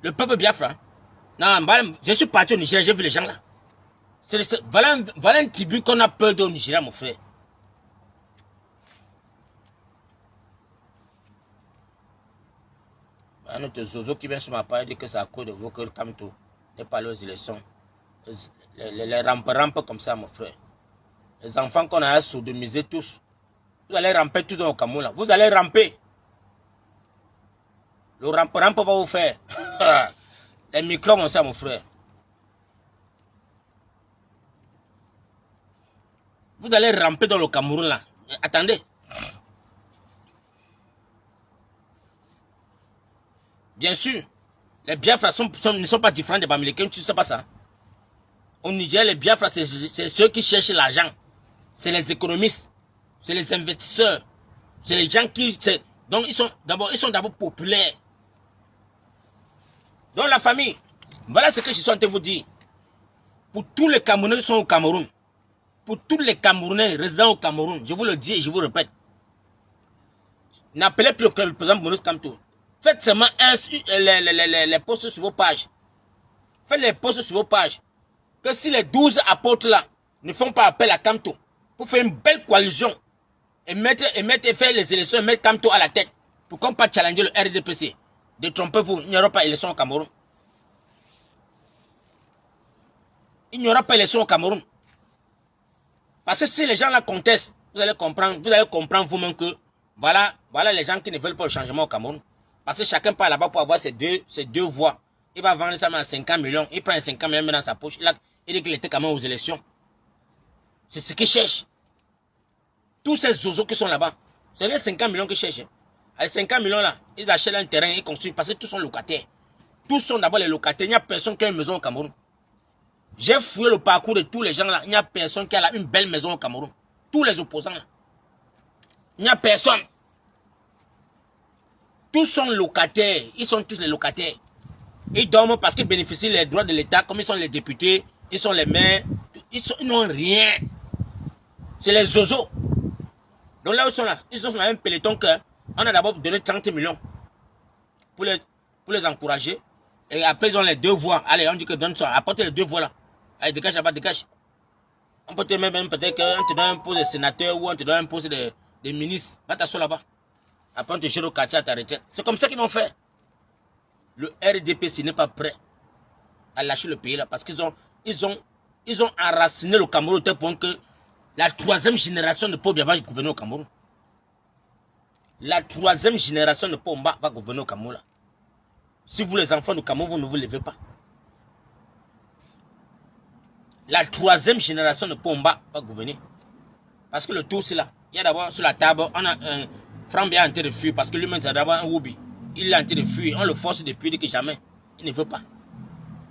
le peuple Biafra. Non, je suis parti au Nigeria, j'ai vu les gens là. Voilà un tribu qu'on a peur de au Nigeria, mon frère. Notre Zozo qui vient sur ma part dit que c'est à cause de vous que le Kamto n'est pas aux élections. Les rampes comme ça, mon frère. Les enfants qu'on a sodomisés tous. Vous allez ramper tout dans le Cameroun là. Vous allez ramper. Le rampe va vous faire. Les microbes comme ça, mon frère. Vous allez ramper dans le Cameroun là. Attendez. Bien sûr, les Biafra ne sont pas différents des Bamilekens, tu ne sais pas ça. Au Niger, les Biafra, c'est ceux qui cherchent l'argent. C'est les économistes. C'est les investisseurs. C'est les gens qui... Donc, ils sont d'abord populaires. Donc, la famille, voilà ce que je suis en train de vous dire. Pour tous les Camerounais qui sont au Cameroun, pour tous les Camerounais résidant au Cameroun, je vous le dis et je vous répète, n'appelez plus le président Maurice Kamto. Faites seulement les posts sur vos pages. Faites les posts sur vos pages. Que si les 12 apôtres là ne font pas appel à Kamto pour faire une belle coalition et faire les élections et mettre Kamto à la tête, pourquoi pas challenger le RDPC? Détrompez-vous, il n'y aura pas d'élection au Cameroun. Il n'y aura pas d'élection au Cameroun. Parce que si les gens là contestent, vous allez comprendre vous-même que Voilà les gens qui ne veulent pas le changement au Cameroun. Parce que chacun part là-bas pour avoir ses deux voix. Il va vendre ça à 50 millions. Il prend 50 millions dans sa poche. Il dit qu'il était quand même aux élections. C'est ce qu'il cherche. Tous ces zozos qui sont là-bas, c'est les 50 millions qu'ils cherchent. Les 50 millions là, ils achètent un terrain, ils construisent parce que tous sont locataires. Tous sont d'abord les locataires. Il n'y a personne qui a une maison au Cameroun. J'ai fouillé le parcours de tous les gens là. Il n'y a personne qui a là une belle maison au Cameroun. Tous les opposants là. Il n'y a personne. Tous sont locataires. Ils sont tous les locataires. Ils dorment parce qu'ils bénéficient des droits de l'État, comme ils sont les députés, ils sont les maires. Ils n'ont rien. C'est les zozos. Donc là où ils sont là, ils sont dans un peloton qu'on a d'abord donné 30 millions pour les encourager. Et après, ils ont les deux voix. Allez, on dit que donne ça. Apportez les deux voix là. Allez, dégage là-bas, dégage. On peut te même peut-être qu'on te donne un poste de sénateur ou on te donne un poste de ministre. Va t'asseoir là-bas. Après, on te gère au quartier à ta retraite. C'est comme ça qu'ils vont faire. Le RDPC n'est pas prêt à lâcher le pays là parce qu'ils ont enraciné le Cameroun au tel point que la troisième génération de Paul Biya va gouverner au Cameroun. La troisième génération de Paul Biya va gouverner au Cameroun là. Si vous les enfants du Cameroun, vous ne vous levez pas. La troisième génération de Paul Biya va gouverner. Parce que le tout c'est là. Il y a d'abord sur la table, on a un Franck Biya en train de fuir parce que lui-même c'est d'abord un Woubi. Il est en train de fuir. On le force depuis, il dit que jamais. Il ne veut pas.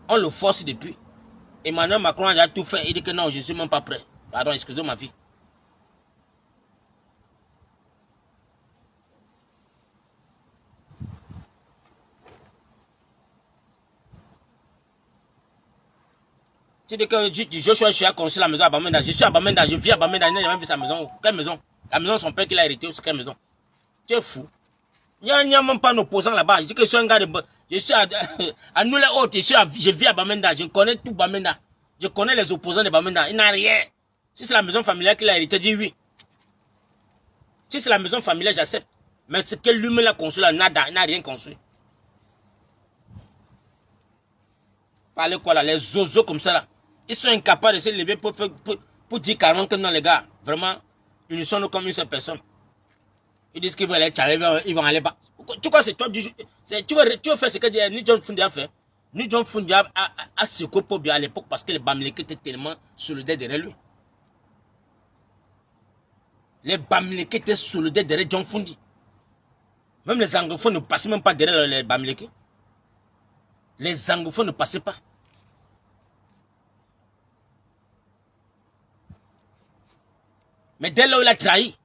On le force depuis. Emmanuel Macron a déjà tout fait. Il dit que non, je ne suis même pas prêt. Pardon, excusez ma vie. Tu dis que Joshua a construit la maison à Bamenda. Je suis à Bamenda, je vis à Bamenda. Il n'a jamais vu sa maison. Quelle maison? La maison de son père qu'il a hérité, c'est quelle maison? Tu es fou. Il n'y a même pas un opposant là-bas. Je dis que je suis un gars de... Je suis à nous les autres. Je vis à Bamenda. Je connais tout Bamenda. Je connais les opposants de Bamenda. Il n'a rien. Si c'est la maison familiale qu'il a hérité, dis oui. Si c'est la maison familiale, j'accepte. Mais ce que lui-même a construit là, nada, il n'a rien construit. Parlez quoi là, les zozos comme ça là. Ils sont incapables de se lever pour dire carrément que non les gars, vraiment, ils ne sont comme une seule personne. Ils disent qu'ils vont aller challenger, ils vont aller bas. Tu crois que c'est toi, tu veux faire ce que Ni John Fundi a fait. Ni John Fundi a secoué pour bien à l'époque parce que les Bamileke étaient tellement solidaires derrière lui. Les Bamileke étaient solidaires derrière John Fundi. Même les anglophones ne passaient même pas derrière les Bamileke. Les anglophones ne passaient pas. Mais dès là où il a trahi,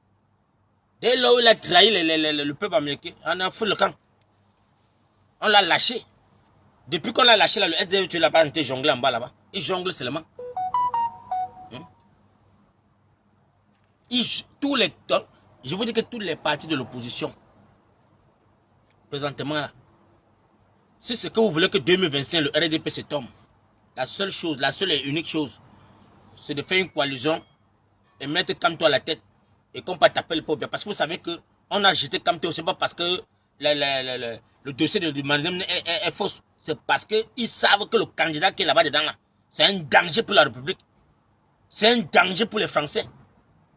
le peuple américain, on a fait le camp. On l'a lâché. Depuis qu'on l'a lâché, là, le SDF, tu l'as pas été jonglé en bas là-bas. Il jongle seulement. Je vous dis que tous les partis de l'opposition, présentement là, si c'est que vous voulez que 2025, le RDP se tombe, la seule et unique chose, c'est de faire une coalition et mettre Kamto à la tête et qu'on pas taper le peuple. Parce que vous savez qu'on a jeté Kamto, c'est pas parce que le dossier de Mandem est faux. C'est parce qu'ils savent que le candidat qui est là-bas dedans, là, c'est un danger pour la République. C'est un danger pour les Français.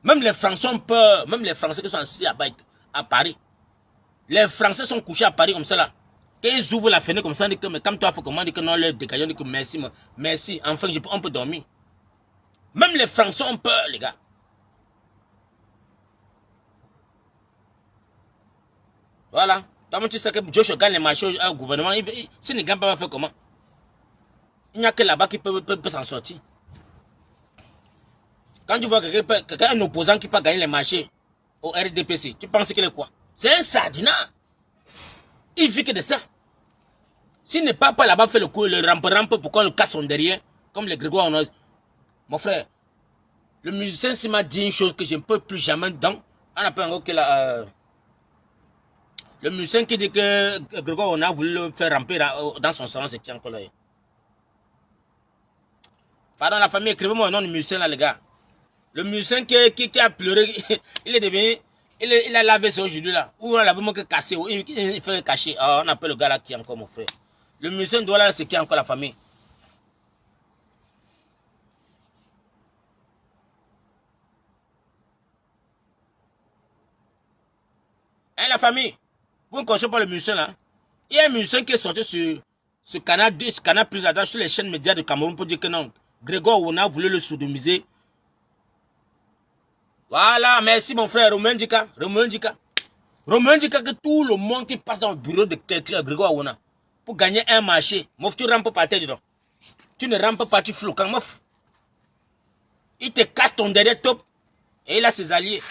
Même les Français ont peur, même les Français qui sont assis à Paris. Les Français sont couchés à Paris comme ça là. Quand ils ouvrent la fenêtre comme ça, on dit que mais comme toi, il faut comment dire que non, leur dégager, on dit que merci, merci, enfin on peut dormir. Même les Français ont peur, les gars. Voilà. Toi, tu sais que Joshua gagne les marchés au gouvernement. Si ne gagne pas, va faire comment? Il n'y a que là-bas qui peut s'en sortir. Quand tu vois quelqu'un, un opposant qui peut gagner les marchés au RDPC, tu penses qu'il est quoi? C'est un sardinat. Il vit que de ça. S'il n'est pas là-bas fait le coup, le rampe pour qu'on le casse son derrière, comme les Grégoire Honoré. Mon frère, le musicien s'il m'a dit une chose que je ne peux plus jamais dans. On appelle encore que le musicien qui dit que Grégoire on a voulu le faire ramper dans son salon, c'est qui encore là? Pardon, la famille, écrivez-moi un nom de musicien là, les gars. Le musicien qui a pleuré, il est devenu, il a lavé ça aujourd'hui là. Ou on l'a vraiment cassé, il fait cacher. Oh, on appelle le gars là qui est encore mon frère. Le musicien doit là, c'est qui encore la famille? Hein, la famille, vous ne connaissez pas le musicien là? Il y a un musicien qui est sorti sur ce canal 2, ce canal plus là-dedans, sur les chaînes médias de Cameroun pour dire que non, Grégoire Ouna voulait le sodomiser. Voilà, merci mon frère Romain Dika. Romain Dika. Romain Dika que tout le monde qui passe dans le bureau de Grégoire Ouna pour gagner un marché, mouf, tu rampes pas tête dedans. Tu ne rampes pas, tu floques, mouf. Il te casse ton derrière top. Et il a ses alliés.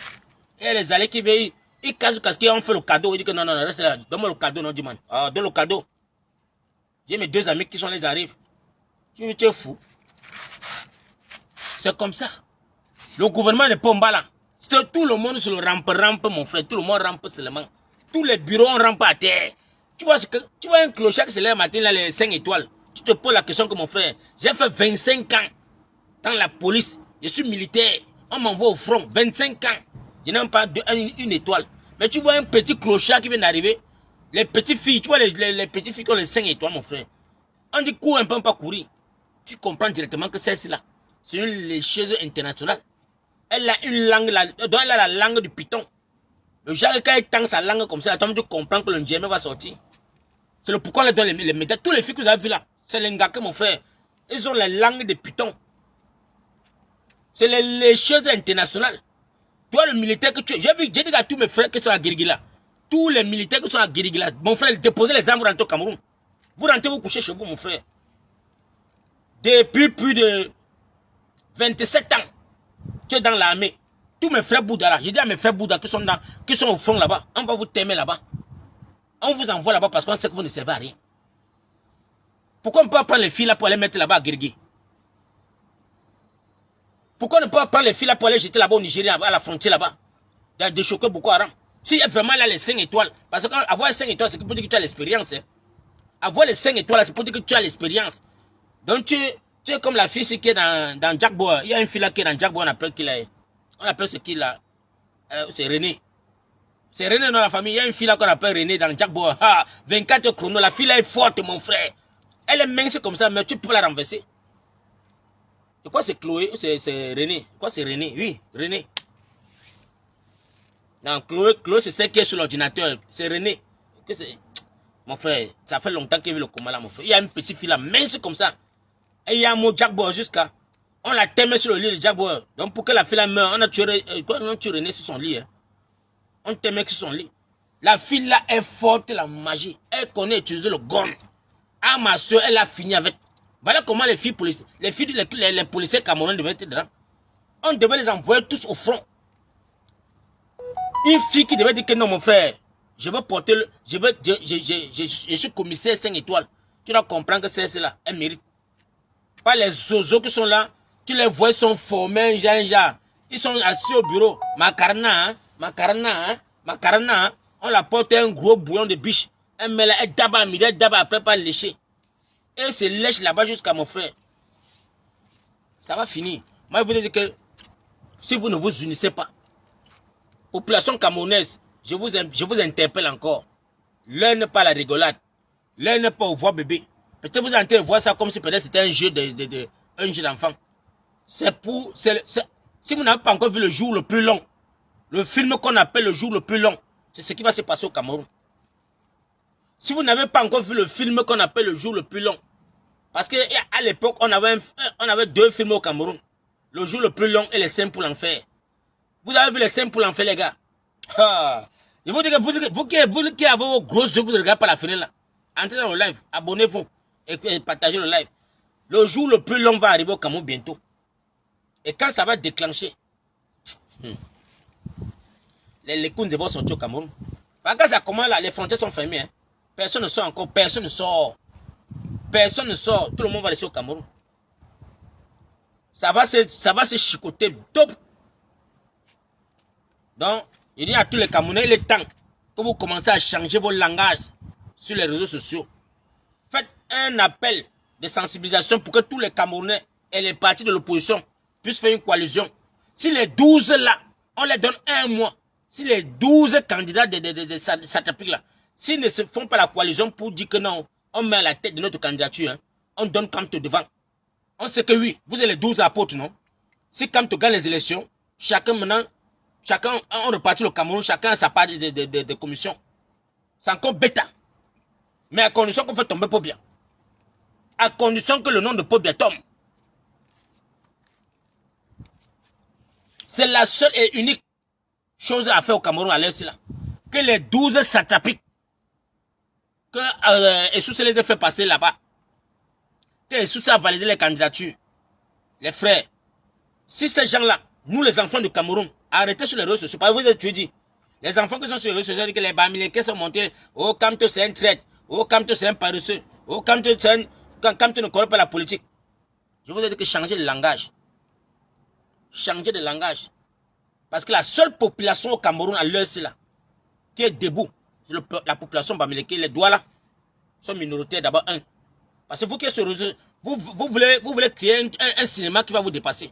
Et les alliés qui veillent, ils cassent le casque, on fait le cadeau. Il dit que non, non, non, reste là. Donne-moi le cadeau, non, dis man. Ah, donne le cadeau. J'ai mes 2 amis qui sont les arrivent. Tu es fou. C'est comme ça. Le gouvernement n'est pas en bas là. Tout le monde se le rampe, mon frère. Tout le monde rampe seulement. Tous les bureaux on rampe à terre. Tu vois un clochard qui se lève matin là, les 5 étoiles. Tu te poses la question que mon frère, j'ai fait 25 ans dans la police. Je suis militaire. On m'envoie au front. 25 ans. Je n'ai même pas une étoile. Mais tu vois un petit clochard qui vient d'arriver. Les petites filles, tu vois les petites filles qui ont les 5 étoiles, mon frère. On dit cours un peu, pas courir. Tu comprends directement que celle-ci-là, c'est une lécheuse internationale. Elle a une langue, donc elle a la langue du python. Le genre, quand elle tend sa langue comme ça, tu comprends que le Ndjémé va sortir. C'est le pourquoi on leur donne les médailles. Tous les filles que vous avez vues là, c'est les gars que mon frère. Ils ont la langue de python. C'est les lécheuses internationales. Toi, le militaire que tu es. J'ai dit à tous mes frères qui sont à Guiriguila. Tous les militaires qui sont à Guiriguila. Mon frère, déposez les armes, vous rentrez au Cameroun. Vous rentrez vous coucher chez vous, mon frère. Depuis plus de 27 ans, tu es dans l'armée. Tous mes frères Bouddha là, j'ai dit à mes frères Bouddha qui sont au fond là-bas, on va vous t'aimer là-bas. On vous envoie là-bas parce qu'on sait que vous ne servez à rien. Pourquoi on ne peut pas prendre les filles là pour aller mettre là-bas à Guirigui? Pourquoi on ne peut pas prendre les filles là pour aller jeter là-bas au Nigeria, à la frontière là-bas? De choquer Boko Haram. Si vraiment là les 5 étoiles, parce qu'avoir 5 étoiles, c'est pour dire que tu as l'expérience. Hein. Avoir les 5 étoiles, c'est pour dire que tu as l'expérience. Donc tu es comme la fille qui est dans Jack Boy. Il y a une fille là qui est dans Jack Boy, on appelle ce qu'il a. C'est René. C'est René dans la famille. Il y a une fille là qu'on appelle René dans Jack Boy. 24 chronos. La fille là est forte, mon frère. Elle est mince comme ça, mais tu peux la renverser. Et quoi c'est Chloé? C'est René. Quoi c'est René? Oui, René. Non, Chloé c'est celle qui est sur l'ordinateur. C'est René. Mon frère, ça fait longtemps qu'il veut le coma là, mon frère. Il y a une petite fille là, mince comme ça. Et il y a un mot Jack Boy jusqu'à. On l'a tellement sur le lit de Jack Boy. Donc pour que la fille là meure, on a tué René sur son lit. Hein. On t'aimait sur son lit. La fille là est forte, la magie. Elle connaît utiliser le gun. Ah ma soeur, elle a fini avec. Voilà comment les policiers camerounais devaient être dedans. On devait les envoyer tous au front. Une fille qui devait dire que non mon frère, je veux porter le. Je suis commissaire 5 étoiles. Tu dois comprendre que c'est cela, elle mérite. Pas les zozos qui sont là, tu les vois, ils sont formés, ils sont assis au bureau. Macarena, on la porte un gros bouillon de biche. Elle met là, elle d'abord à midi, elle d'abord après pas lécher. Et elle se lèche là-bas jusqu'à mon frère. Ça va finir. Moi, je vous dis que si vous ne vous unissez pas, population camerounaise, je vous interpelle encore. L'un n'est pas la rigolade. L'un n'est pas au voir bébé. Peut-être vous êtes en train de voir ça comme si peut-être c'était un jeu d'enfant. C'est pour. Si vous n'avez pas encore vu le jour le plus long, le film qu'on appelle le jour le plus long, c'est ce qui va se passer au Cameroun. Si vous n'avez pas encore vu le film qu'on appelle le jour le plus long, parce qu'à l'époque, on avait 2 films au Cameroun. Le jour le plus long et les 5 pour l'enfer. Vous avez vu les 5 pour l'enfer, les gars? Je vous dis que vous qui avez vos gros yeux, vous ne regardez pas la fenêtre là. Entrez dans le live, abonnez-vous et partagez le live. Le jour le plus long va arriver au Cameroun bientôt. Et quand ça va déclencher, les coups vont sortir au Cameroun. Parce que ça commence là, les frontières sont fermées. Hein. Personne ne sort encore, personne ne sort. Personne ne sort, tout le monde va rester au Cameroun. Ça va se chicoter top. Donc, il dit à tous les Camerounais, il est temps que vous commencez à changer vos langages sur les réseaux sociaux. Faites un appel de sensibilisation pour que tous les Camerounais et les partis de l'opposition puissent faire une coalition. Si les 12 là, on les donne un mois. Si les 12 candidats de cette là, s'ils ne se font pas la coalition pour dire que non, on met à la tête de notre candidature, hein, on donne Kamto devant. On sait que oui, vous êtes les 12 apôtres, non? Si Kamto gagne les élections, chacun maintenant, Chacun, on repartit le Cameroun, chacun a sa part de commission. C'est encore bêta. Mais à condition qu'on fait tomber Pobia. À condition que le nom de Pobia tombe. C'est la seule et unique chose à faire au Cameroun à l'heure là. Que les 12 satrapiques que Essousse les a fait passer là-bas. Que Essousse a validé les candidatures. Les frères. Si ces gens-là, nous les enfants du Cameroun, arrêtez sur les réseaux sociaux. Pas vous tu dis. Les enfants qui sont sur les réseaux sociaux disent que les Bamileke sont montés. Oh, Kamto c'est un traître. Oh, Kamto c'est un paresseux. Oh, Kamto ne connaît pas la politique. Je vous ai dit que changer de langage. Changer de langage. Parce que la seule population au Cameroun à l'heure là, qui est debout, c'est la population Bamileke. Les Douala sont minoritaires d'abord un. Parce que vous qui êtes sur les réseaux, vous voulez créer un cinéma qui va vous dépasser.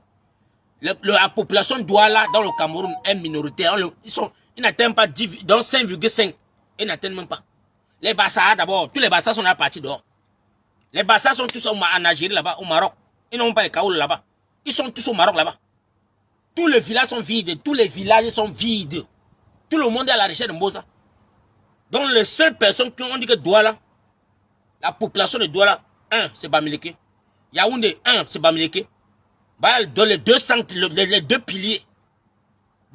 La population Douala dans le Cameroun est minoritaire. Ils n'atteignent pas 10, dans 5,5. Ils n'atteignent même pas. Les Bassa d'abord, tous les Bassa sont à la partie dehors. Les Bassa sont tous en Algérie là-bas, au Maroc. Ils n'ont pas les Kaoul là-bas. Ils sont tous au Maroc là-bas. Tous les villages sont vides. Tous les villages sont vides. Tout le monde est à la recherche de Mbosa. Donc les seules personnes qui ont dit que Douala, la population de Douala, 1, c'est Bamileke. Yaoundé, 1, c'est Bamileke. Dans les deux centres, les deux piliers.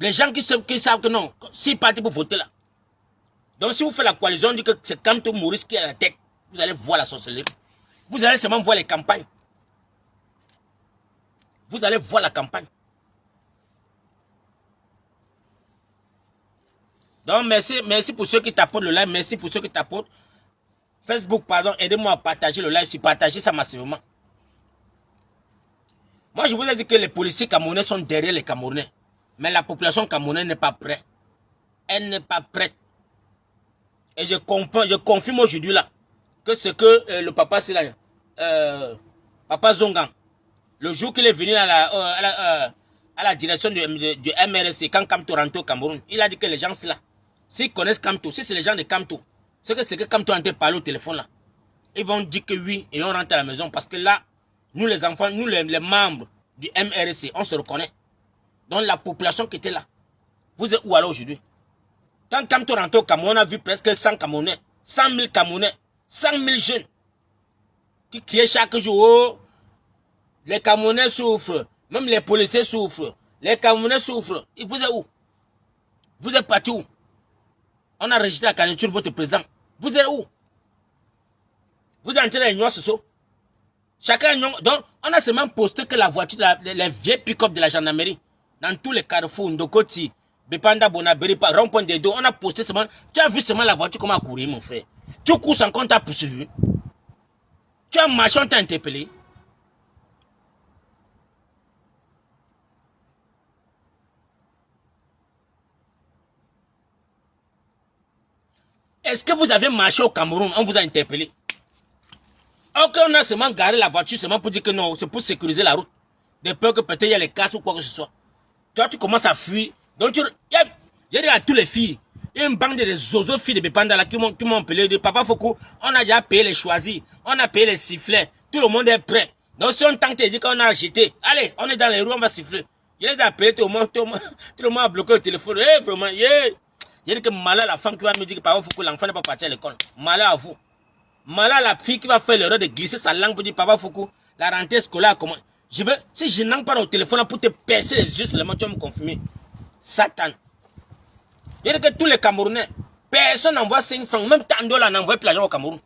Les gens qui savent que non, s'ils partent pour voter là. Donc si vous faites la coalition, on dit que c'est Kamto Maurice qui est à la tête. Vous allez voir la sorcellerie. Vous allez seulement voir les campagnes. Vous allez voir la campagne. Donc merci pour ceux qui tapotent le live, merci pour ceux qui tapotent. Facebook, pardon, aidez-moi à partager le live, si partagez ça massivement. Moi, je vous ai dit que les policiers camerounais sont derrière les Camerounais. Mais la population camerounaise n'est pas prête. Elle n'est pas prête. Et je confirme aujourd'hui là que ce que le papa, c'est là, papa Zongan, le jour qu'il est venu à la direction du MRC, quand Kamto rentre au Cameroun, il a dit que les gens là, s'ils connaissent Kamto, si c'est les gens de Kamto, c'est que Kamto rentre parler au téléphone là, ils vont dire que oui et on rentre à la maison parce que là, nous les enfants, nous les membres du MRC, on se reconnaît. Donc la population qui était là, vous êtes où alors aujourd'hui? Quand Kamto rentre au Cameroun, on a vu presque 100 Camerounais, 100 000 Camerounais, 100 000 jeunes qui criaient chaque jour, oh, les Camerounais souffrent, même les policiers souffrent, les Camerounais souffrent. Et vous êtes où? Vous êtes partis où? On a rejeté la candidature de votre président. Vous êtes où? Vous êtes en train d'ignorer ce saut. Chacun ignore. Donc, on a seulement posté que la voiture, les vieilles pick-up de la gendarmerie, dans tous les carrefours, Ndokoti, Bepanda, Bonaberi, Rond-Point des Dos, on a posté seulement. Tu as vu seulement la voiture comment courir, mon frère. Tu cours sans compte, tu as poursuivi. Tu as marché, on t'a interpellé. Est-ce que vous avez marché au Cameroun, on vous a interpellé? Ok, on a seulement garé la voiture seulement pour dire que non, c'est pour sécuriser la route. De peur que peut-être il y a les casses ou quoi que ce soit. Toi, tu commences à fuir. Donc, j'ai dit à toutes les filles, il y a une bande de zozo filles de Bepanda là qui m'ont appelé de Papa Foucault. On a déjà payé les choisis, on a payé les sifflets. Tout le monde est prêt. Donc, si on tente de dire qu'on a acheté, allez, on est dans les rues, on va siffler. Je les ai appelés, tout le monde a bloqué le téléphone. Eh, vraiment, yeah. J'ai dit que malheur la femme qui va me dire que Papa Foucault, l'enfant n'est pas parti à l'école. Malheur à vous. Malheur la fille qui va faire l'erreur de glisser sa langue pour dire Papa Foucault, la rentrée scolaire, comment. Si je n'entre pas au téléphone pour te percer les yeux seulement, tu vas me confirmer. Satan. Je dis que tous les Camerounais, personne n'envoie 5 francs, même Tandola n'envoie plus l'argent au Cameroun.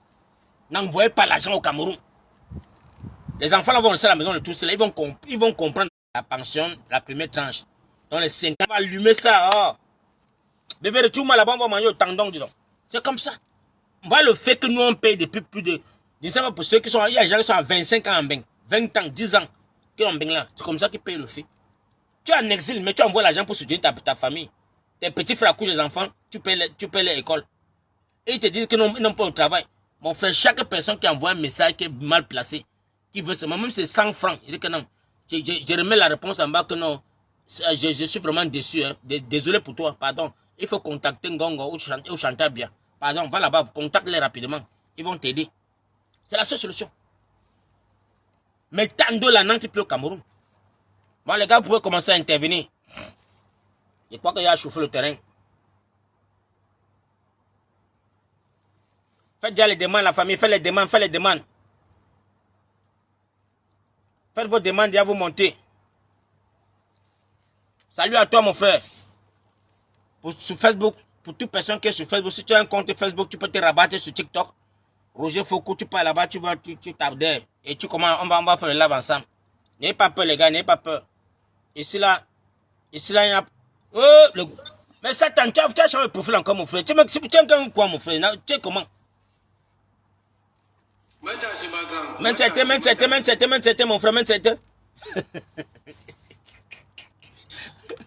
N'envoyez pas l'argent au Cameroun. Les enfants là vont rester à la maison de tous cela, ils vont comprendre la pension, la première tranche. Dans les 5 ans, on va allumer ça. Oh. Bébé de tout mal là-bas, on va manger au tendon, dis donc. C'est comme ça. On va le fait que nous on paye depuis plus de. Je ne sais pas pour ceux qui sont. Il y a des gens qui sont à 25 ans en bain, 20 ans, 10 ans qui sont en bain là. C'est comme ça qu'ils payent le fait. Tu es en exil, mais tu envoies l'argent pour soutenir ta famille. Tes petits frères couchent les enfants, tu payes l'école. Et ils te disent qu'ils n'ont pas au travail. Mon frère, chaque personne qui envoie un message qui est mal placé, qui veut seulement, même c'est 100 francs, il dit que non. Je remets la réponse en bas que non. Je suis vraiment déçu. Hein. Désolé pour toi, pardon. Il faut contacter Ngongo ou chanter bien. Pardon, va là-bas, contacte-les rapidement. Ils vont t'aider. C'est la seule solution. Mais tant de la n'entre plus au Cameroun. Bon, les gars, vous pouvez commencer à intervenir. Je crois qu'il y a chauffé le terrain. Faites déjà les demandes, la famille, faites les demandes, faites les demandes. Faites vos demandes et à vous monter. Salut à toi, mon frère. Sur Facebook, pour toute personne qui est sur Facebook, si tu as un compte Facebook, tu peux te rabattre sur TikTok. Roger Foucault, tu pars là-bas, tu t'abdères. Et tu commences, on va faire le live ensemble. N'ayez pas peur, les gars, n'ayez pas peur. Ici, là, il y a... Oh, mais ça, tu as changé de profil encore, mon frère. Tu es quoi, mon frère? Tu es comment? C'était, mon frère, c'était.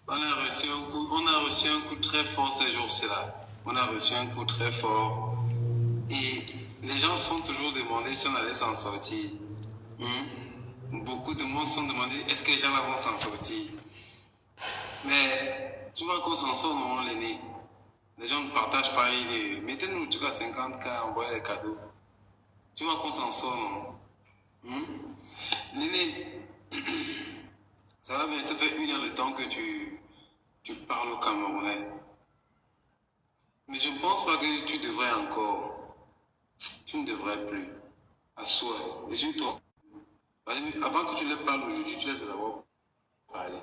On a reçu un coup très fort ces jours-ci-là. On a reçu un coup très fort. Et les gens sont toujours demandés si on allait s'en sortir. Beaucoup de monde sont demandés est-ce que les gens là vont s'en sortir. Mais tu vois qu'on s'en sort, non, l'aîné. Les gens ne partagent pas. Mettez-nous le truc à 50K, envoyez les cadeaux. Tu vois qu'on s'en sort, non? L'aîné, ça va bientôt faire 1 heure de temps que tu parles au Camerounais. Mais je ne pense pas que tu devrais encore. Tu ne devrais plus. À soi. Et sur toi. Avant que tu les parles aujourd'hui, tu laisses d'abord parler.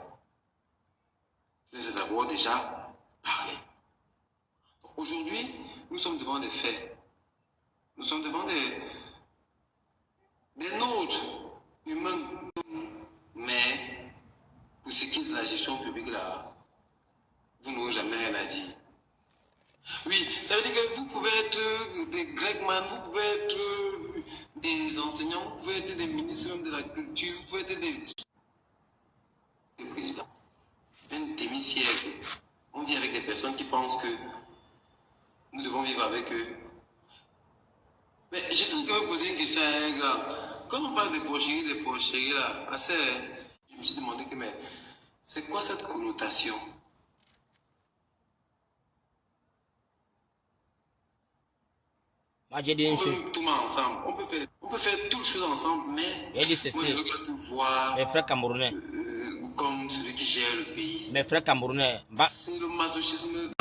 Tu laisses d'abord déjà parler. Aujourd'hui, nous sommes devant des faits. Nous sommes devant des nôtres humains. Mais pour ce qui est de la gestion publique là, vous n'aurez jamais rien à dire. Oui, ça veut dire que vous pouvez être des Gregman, vous pouvez être des enseignants, vous pouvez être des ministres même de la culture, vous pouvez être des présidents. Un demi-siècle. On vit avec des personnes qui pensent que nous devons vivre avec eux. Mais j'ai tenté de me poser une question à un gars. Quand on parle des porcheries là, je me suis demandé que mais c'est quoi cette connotation? Moi, j'ai dit une chose. On peut tout mettre ensemble. On peut faire toutes choses ensemble, mais j'ai dit ceci. moi, je ne veux pas te voir mes frères camerounais. Comme celui qui gère le pays. Mes frères camerounais. C'est le masochisme.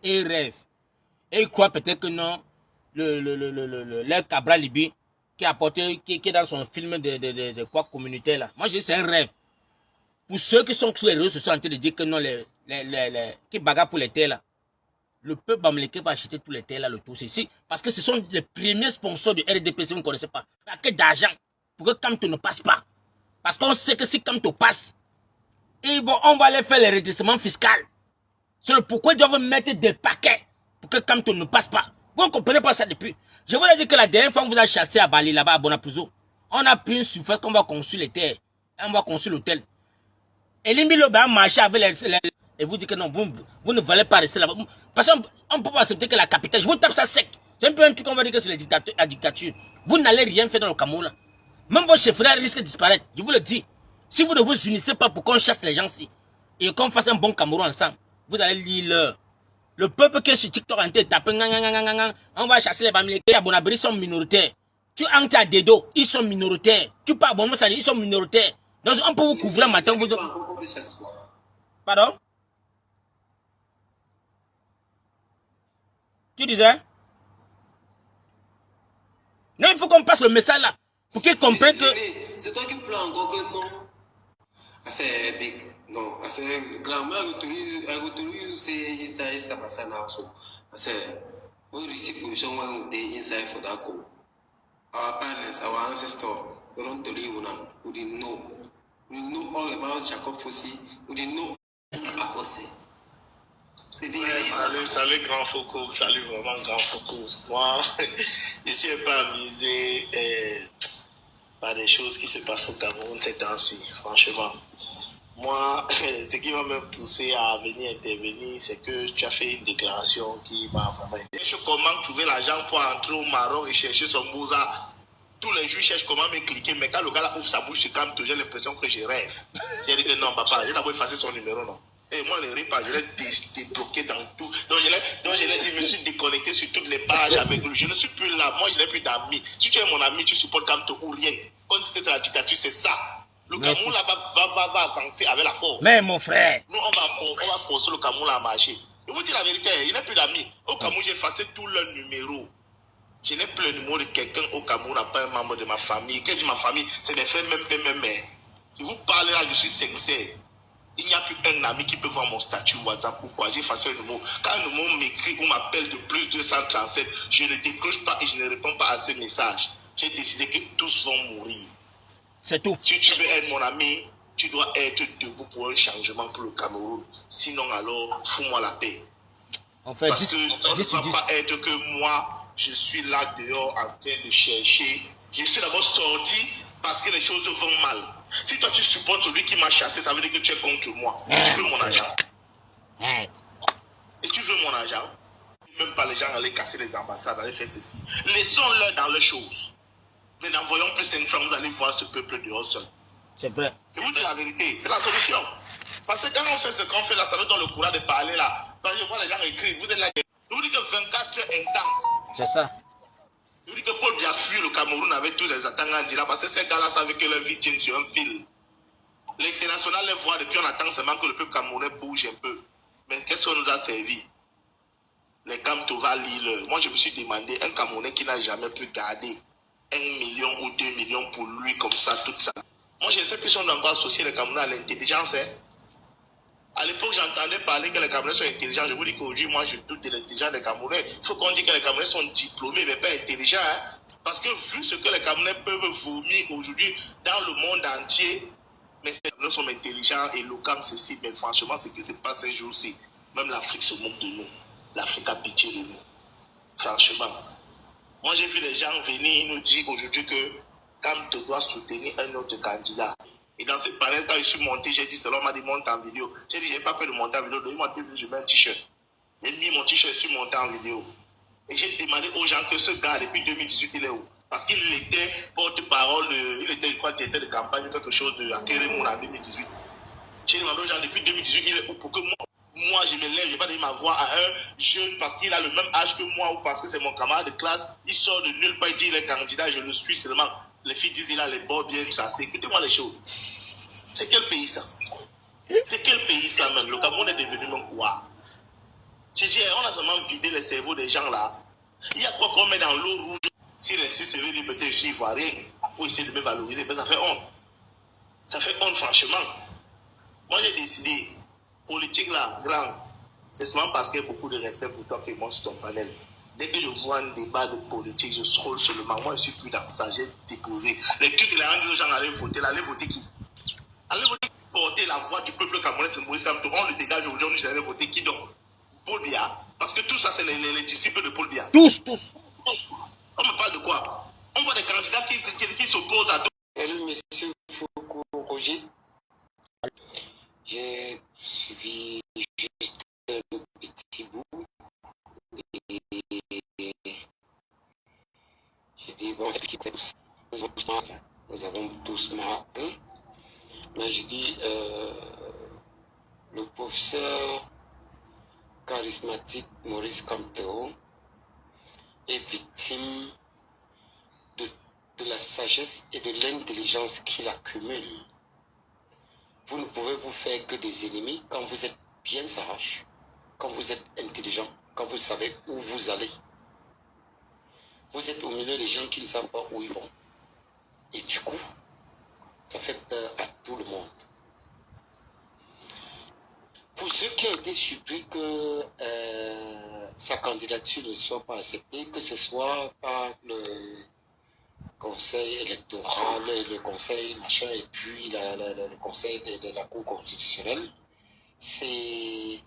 Ils rêvent. Et ils croient peut-être que non. Le Cabral Libi qui est dans son film de quoi communautaire là. Moi, je dis c'est un rêve. Pour ceux qui sont sur les réseaux sociaux en train de dire que non, qui bagarrent pour les terres là. Le peuple bamileke va acheter tous les terres là, le tout ceci. Parce que ce sont les premiers sponsors du RDPC, vous ne connaissez pas. Avec d'argent pour que Kamto ne passe pas. Parce qu'on sait que si Kamto passe, on va aller faire les redressements fiscaux. C'est le pourquoi ils doivent mettre des paquets pour que Kamto ne passe pas. Vous ne comprenez pas ça depuis. Je vous ai dit que la dernière fois qu'on vous a chassé à Bali, là-bas à Bonapouzo, on a pris une surface qu'on va construire les terres. On va construire l'hôtel. Et l'Imbi-Lobe a marché avec les... Et vous dites que non, vous ne valez pas rester là-bas. Parce qu'on ne peut pas accepter que la capitale, je vous tape ça sec. C'est un peu un truc qu'on va dire que c'est la dictature. Vous n'allez rien faire dans le Cameroun là. Même vos chefs-là risquent de disparaître. Je vous le dis. Si vous ne vous unissez pas pour qu'on chasse les gens ici, et qu'on fasse un bon Cameroun ensemble, vous allez lire l'heure. Le peuple qui est sur TikTok en tête tape, on va chasser les Bamileke à Bonabri, ils sont minoritaires. Tu entres à Dedo, ils sont minoritaires. Tu pars à Bonamoussani, ils sont minoritaires. Donc on peut vous couvrir un matin. Pardon? Tu disais? Non, il faut qu'on passe le message là. Pour qu'ils comprennent que... C'est toi qui pleures encore que non. C'est big. Non, c'est grand-mère a retenu c'est ça passe à Nassau. C'est on receive position one day inside for that go. Our parents, our ancestors, they don't tell you now. We didn't know. We know all about Jacob Fossi. We didn't know à quoi c'est. Salut Grand Foucault, salut vraiment Grand Foucault. Moi, je suis un peu amusé par des choses qui se passent au Cameroun ces temps-ci, franchement. Moi, ce qui va me pousser à venir intervenir, c'est que tu as fait une déclaration qui m'a vraiment intéressé. Comment trouver l'argent pour entrer au Maroc et chercher son Mozart. Tous les jours, je cherche comment me cliquer, mais quand le gars là ouvre sa bouche, j'ai l'impression que je rêve. J'ai dit que non, papa, j'ai d'abord effacé son numéro, non. Et moi, ne ris pas, je l'ai débloqué dans tout. Donc, je me suis déconnecté sur toutes les pages avec lui. Je ne suis plus là. Moi, je n'ai plus d'amis. Si tu es mon ami, tu supportes Kamto ou rien. On dit que c'est la dictature, c'est ça. Le Merci. Cameroun là va avancer avec la force. Mais mon frère. Nous, on va forcer le Cameroun à marcher. Je vous dis la vérité, il n'y a plus d'amis. Au Cameroun, j'ai effacé tous leurs numéros. Je n'ai plus le numéro de quelqu'un au Cameroun, n'a pas un membre de ma famille. Quand je dis ma famille, c'est mes frères, même mère. Je vous parle là, je suis sincère. Il n'y a plus un ami qui peut voir mon statut WhatsApp ou quoi. J'ai effacé le numéro. Quand un numéro m'écrit ou m'appelle de plus 237, je ne décroche pas et je ne réponds pas à ces messages. J'ai décidé que tous vont mourir. C'est tout. Si tu veux être mon ami, tu dois être debout pour un changement pour le Cameroun. Sinon, alors, fous-moi la paix. On fait Parce 10, que ça ne 10 va 10. pas être que moi, je suis là dehors en train de chercher. Je suis d'abord sorti parce que les choses vont mal. Si toi tu supportes celui qui m'a chassé, ça veut dire que tu es contre moi. Et tu veux mon argent. Et tu veux mon argent. Même pas les gens aller casser les ambassades, aller faire ceci. Laissons-leur dans leurs choses. Mais n'envoyons plus 5 francs, vous allez voir ce peuple dehors seul. C'est vrai. Je vous dis la vérité, c'est la solution. Parce que quand on fait ce qu'on fait là, ça nous donne le courage de parler là. Quand je vois les gens écrire, vous êtes là. Je vous dis que 24 heures intenses. C'est ça. Je vous dis que Paul Biya fui le Cameroun avec tous les attaquants là parce que ces gars-là savaient que leur vie tient sur un fil. L'international les voit depuis on attend seulement que le peuple camerounais bouge un peu. Mais qu'est-ce qu'on nous a servi? Les Camtora Lille. Moi je me suis demandé, un Camerounais qui n'a jamais pu garder 1 million ou 2 millions pour lui comme ça, toute ça. Moi je ne sais plus si on doit encore associer les Camerounais à l'intelligence. Hein? À l'époque, j'entendais parler que les Camerounais sont intelligents. Je vous dis qu'aujourd'hui, moi, je doute de l'intelligence des Camerounais. Il faut qu'on dise que les Camerounais sont diplômés, mais pas intelligents. Hein? Parce que vu ce que les Camerounais peuvent vomir aujourd'hui dans le monde entier, mais ces Camerounais sont intelligents, éloquents, ceci. Mais franchement, ce qui se passe ces jours-ci, même l'Afrique se moque de nous. L'Afrique a pitié de nous. Franchement. Moi, j'ai vu les gens venir nous dire aujourd'hui que Cam doit soutenir un autre candidat. Et dans ce panel, quand je suis monté, j'ai dit, selon m'a dit, monte en vidéo. J'ai dit, j'ai pas peur de monter en vidéo. Donnez-moi 2 minutes, je mets un t-shirt. J'ai mis mon t-shirt, je suis monté en vidéo. Et j'ai demandé aux gens que ce gars, depuis 2018, il est où? Parce qu'il était porte-parole, il était, je crois, directeur de campagne ou quelque chose de Akeremoun en 2018. J'ai demandé aux gens, depuis 2018, il est où? Pour que moi je me lève, je n'ai pas donné ma voix à un jeune parce qu'il a le même âge que moi ou parce que c'est mon camarade de classe. Il sort de nulle part, il dit, il est candidat, je le suis seulement. Les filles disent, il a les bords bien tracés. Écoutez-moi les choses. C'est quel pays ça? C'est quel pays ça même? Le Cameroun est devenu même quoi? J'ai dit, on a seulement vidé les cerveaux des gens là. Il y a quoi qu'on met dans l'eau rouge? S'il insiste, il veut dire peut-être je suis ivoirien pour essayer de me valoriser. Mais ça fait honte. Ça fait honte franchement. Moi j'ai décidé, politique là, grand. C'est seulement parce qu'il y a beaucoup de respect pour toi qui monte sur ton panel. Dès que je vois un débat de politique, je scrolle seulement. Moi, je suis plus dans ça. J'ai déposé. Les trucs, les gens disent aux gens allez voter. Là, allez voter qui? Allez voter porter la voix du peuple camerounais, c'est Maurice Kamto. On le dégage aujourd'hui, je vais voter qui donc? Paul Biya. Parce que tout ça, c'est les disciples de Paul Biya. Tous. On me parle de quoi? On voit des candidats qui s'opposent à d'autres. Salut, monsieur Foucault Roger. J'ai suivi juste un petit bout. Et j'ai dit, bon, nous avons tous mal. Mais je dis, le professeur charismatique Maurice Kamto est victime de la sagesse et de l'intelligence qu'il accumule. Vous ne pouvez vous faire que des ennemis quand vous êtes bien sage, quand vous êtes intelligent, quand vous savez où vous allez. Vous êtes au milieu des gens qui ne savent pas où ils vont. Et du coup, ça fait peur à tout le monde. Pour ceux qui ont été surpris que sa candidature ne soit pas acceptée, que ce soit par le conseil électoral, le conseil machin, et puis le conseil de la Cour constitutionnelle, c'est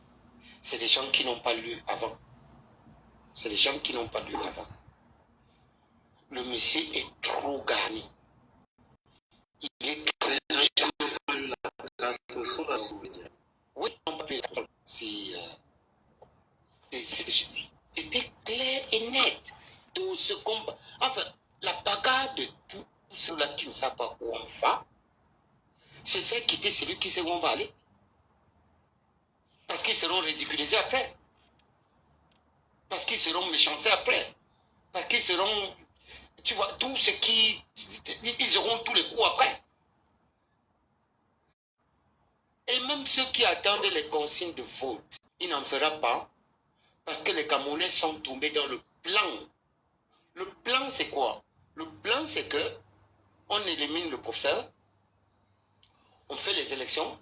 des gens qui n'ont pas lu avant. C'est des gens qui n'ont pas lu avant. Le monsieur est trop garni. Il est très... Oui, on peut plus. C'était clair et net. Tout ce combat. Enfin, la bagarre de tous ceux-là qui ne savent pas où on va, c'est faire quitter celui qui sait où on va aller. Parce qu'ils seront ridiculisés après. Parce qu'ils seront méchancés après. Parce qu'ils seront... Tu vois, tout ce qui... Ils auront tous les coups après. Et même ceux qui attendent les consignes de vote, il n'en fera pas parce que les Camerounais sont tombés dans le plan. Le plan, c'est quoi? Le plan, c'est que on élimine le professeur, on fait les élections,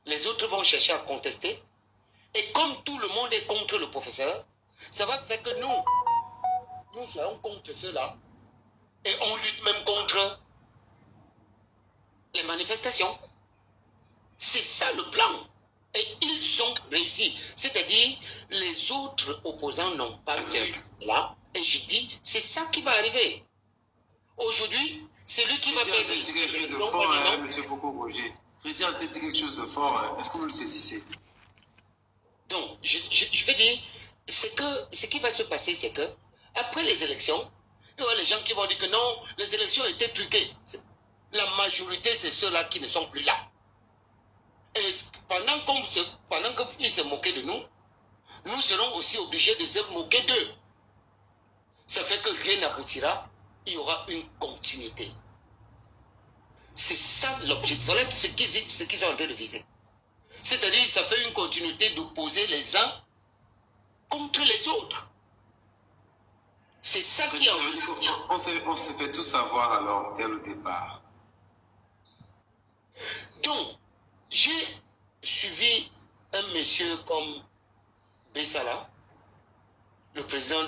les autres vont chercher à contester. Et comme tout le monde est contre le professeur, ça va faire que nous serons contre ceux-là. Et on lutte même contre les manifestations. C'est ça le plan. Et ils ont réussi. C'est-à-dire, les autres opposants n'ont pas vu cela. Et je dis, c'est ça qui va arriver. Aujourd'hui, c'est lui qui va Frédéric a dit quelque chose de fort, M. Foucault Roger. Frédéric a dit quelque chose de fort. Est-ce que vous le saisissez? Donc, je vais dire, ce qui va se passer, c'est que, après les élections, il y aura les gens qui vont dire que non, les élections étaient truquées. La majorité, c'est ceux-là qui ne sont plus là. Et pendant qu'ils se moquaient de nous, nous serons aussi obligés de se moquer d'eux. Ça fait que rien n'aboutira, il y aura une continuité. C'est ça l'objectif. Voilà ce qu'ils sont en train de viser. C'est-à-dire, ça fait une continuité d'opposer les uns contre les autres. C'est ça qui est en jeu. On se fait tout savoir alors dès le départ. Donc, j'ai suivi un monsieur comme Bessala, le président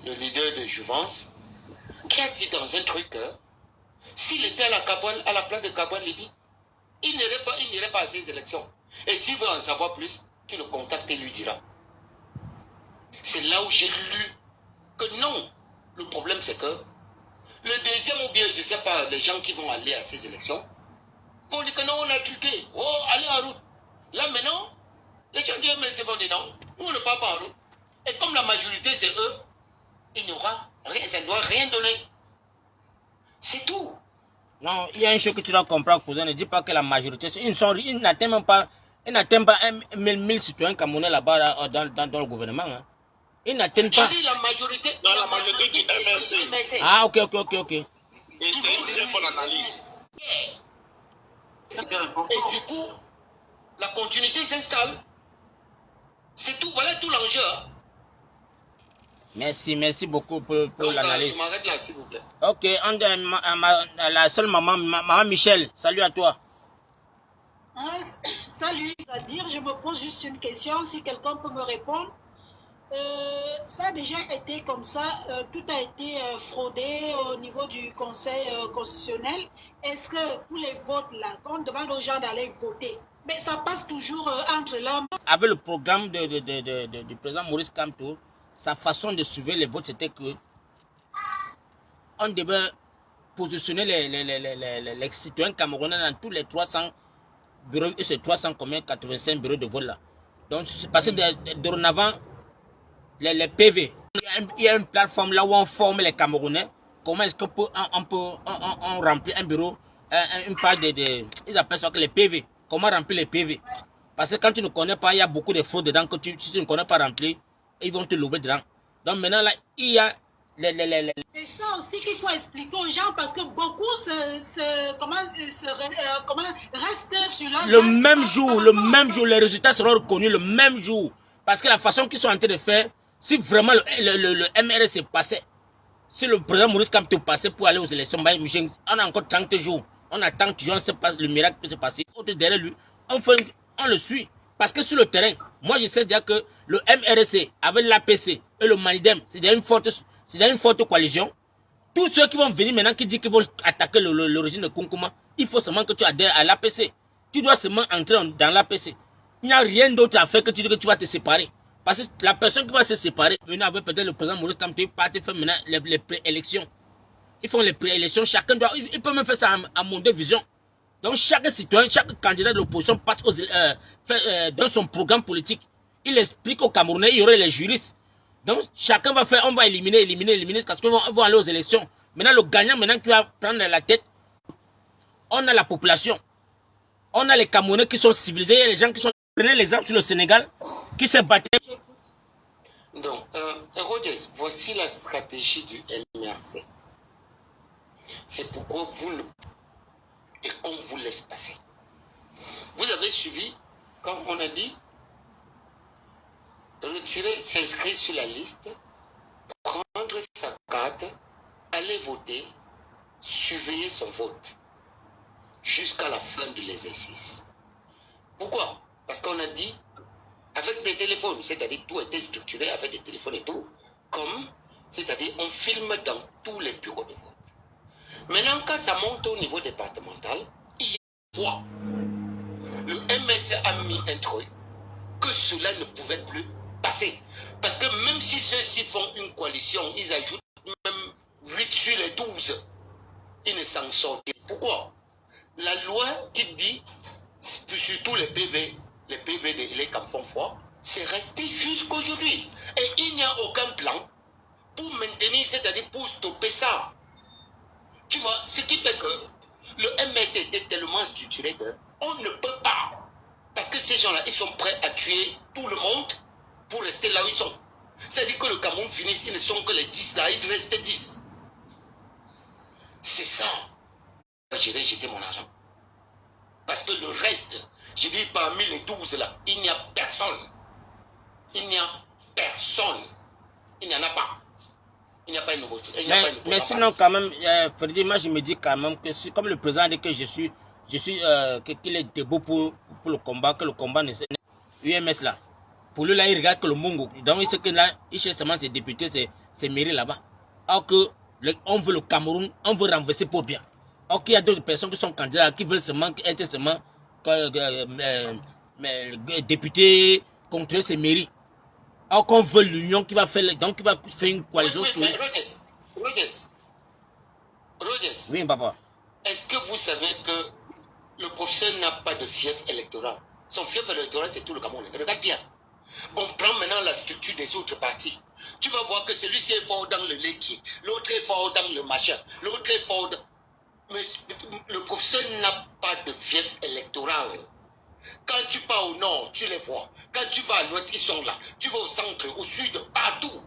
le leader de Jouvence, qui a dit dans un truc que s'il était à la place de Kabouane Libye, il n'irait pas à ces élections. Et s'il veut en savoir plus, qu'il le contacte et lui dira. C'est là où j'ai lu que non. Le problème, c'est que le deuxième, ou bien, je ne sais pas, les gens qui vont aller à ces élections, vont dire que non, on a truqué. Oh, allez en route. Là, maintenant, les gens disent, mais c'est bon, non, nous, on ne part pas en route. Et comme la majorité, c'est eux, il n'y aura rien, ça ne doit rien donner. C'est tout. Non, il y a une chose que tu dois comprendre, cousin. Ne dis pas que la majorité, ils n'atteignent même pas, 1000 citoyens camerounais là-bas dans le gouvernement. Hein. Ils n'atteignent pas. Je dis la majorité. Dans la majorité du MRC. Ah, ok. Et c'est une très bonne analyse. C'est bien important. Et du coup, la continuité s'installe. C'est tout, voilà tout l'enjeu. Merci beaucoup pour l'analyse. Je m'arrête là, s'il vous plaît. Ok, la seule maman Michel, salut à toi. Salut, c'est-à-dire, je me pose juste une question, si quelqu'un peut me répondre. Ça a déjà été comme ça, tout a été fraudé au niveau du Conseil constitutionnel. Est-ce que pour les votes là, on demande aux gens d'aller voter, mais ça passe toujours entre l'homme. Avec le programme du président Maurice Kamto, sa façon de suivre les votes, c'était que on devait positionner les citoyens camerounais dans tous les 300 bureaux, et c'est 385 bureaux de vote là. Donc c'est passé dorénavant les PV. Il y a une plateforme là où on forme les Camerounais. Comment est-ce qu'on remplit un bureau, une page ils appellent ça que les PV. Comment remplir les PV? Parce que quand tu ne connais pas, il y a beaucoup de fraudes dedans que si tu ne connais pas remplir, ils vont te louper dedans. Donc maintenant là, il y a C'est ça aussi qu'il faut expliquer aux gens parce que beaucoup restent sur leur... Le même jour, les résultats seront reconnus le même jour. Parce que la façon qu'ils sont en train de faire, si vraiment le MRC passait, si le président Maurice Kamto passait pour aller aux élections, on a encore 30 jours. On attend toujours, on ne sait pas, le miracle peut se passer. Derrière lui, on le suit. Parce que sur le terrain, moi je sais déjà que le MRC avec l'APC et le Manidem, c'est une forte coalition. Tous ceux qui vont venir maintenant qui disent qu'ils vont attaquer le régime de Konkoma, il faut seulement que tu adhères à l'APC. Tu dois seulement entrer dans l'APC. Il n'y a rien d'autre à faire que tu dis que tu vas te séparer. Parce que la personne qui va se séparer, maintenant avec peut-être le président Maurice Kamto, il faire maintenant les préélections. Ils font les préélections, chacun doit, il peut même faire ça à mon vision. Donc chaque citoyen, chaque candidat de l'opposition passe dans son programme politique. Il explique aux Camerounais, il y aurait les juristes. Donc chacun va faire, on va éliminer, parce qu'ils vont aller aux élections. Maintenant le gagnant, maintenant qui va prendre la tête, on a la population. On a les Camerounais qui sont civilisés, il y a les gens qui sont... Prenez l'exemple sur le Sénégal, qui s'est battu. Donc, Rogers, voici la stratégie du MRC. C'est pourquoi et qu'on vous laisse passer. Vous avez suivi, quand on a dit, retirer, s'inscrire sur la liste, prendre sa carte, aller voter, surveiller son vote jusqu'à la fin de l'exercice. Pourquoi? Parce qu'on a dit, avec des téléphones, c'est-à-dire tout était structuré avec des téléphones et tout, comme, c'est-à-dire on filme dans tous les bureaux de vote. Maintenant, quand ça monte au niveau départemental, il voit. Le MS a mis un truc que cela ne pouvait plus passer. Parce que même si ceux-ci font une coalition, ils ajoutent même 8 sur les 12. Ils ne s'en sortent. Pourquoi? La loi qui dit, surtout les PV les campons forts, c'est resté jusqu'aujourd'hui. Et il n'y a aucun plan pour maintenir, c'est-à-dire pour stopper ça. Tu vois, ce qui fait que le MS était tellement structuré qu'on ne peut pas. Parce que ces gens-là, ils sont prêts à tuer tout le monde pour rester là où ils sont. C'est-à-dire que le Cameroun finisse, ils ne sont que les 10 là, il reste 10. C'est ça. J'irai jeter mon argent. Parce que le reste, je dis parmi les 12 là, il n'y a personne. Il n'y a personne. Il n'y en a pas. Il n'y a pas une nouveauté. Mais sinon, quand même, Freddy, moi je me dis quand même que comme le président dit que qu'il est debout pour le combat, que le combat ne s'est UMS là. Pour lui là, il regarde que le Mongo. Donc il sait que là, il cherche seulement ses députés, ses mairies là-bas. Alors que on veut le Cameroun, on veut renverser pour bien. Alors qu'il y a d'autres personnes qui sont candidats, qui veulent seulement être seulement députés contre ces mairies. Alors qu'on veut l'union qui va faire, donc qui va faire une coalition sur. Rogers. Oui, papa. Est-ce que vous savez que le professeur n'a pas de fief électoral? Son fief électoral, c'est tout le Cameroun. Regarde bien. On prend maintenant la structure des autres partis. Tu vas voir que celui-ci est fort dans le laitier, l'autre est fort dans le machin, l'autre est fort dans... Mais le professeur n'a pas de fief électoral. Quand tu pars au nord, tu les vois. Quand tu vas à l'ouest, ils sont là. Tu vas au centre, au sud, partout.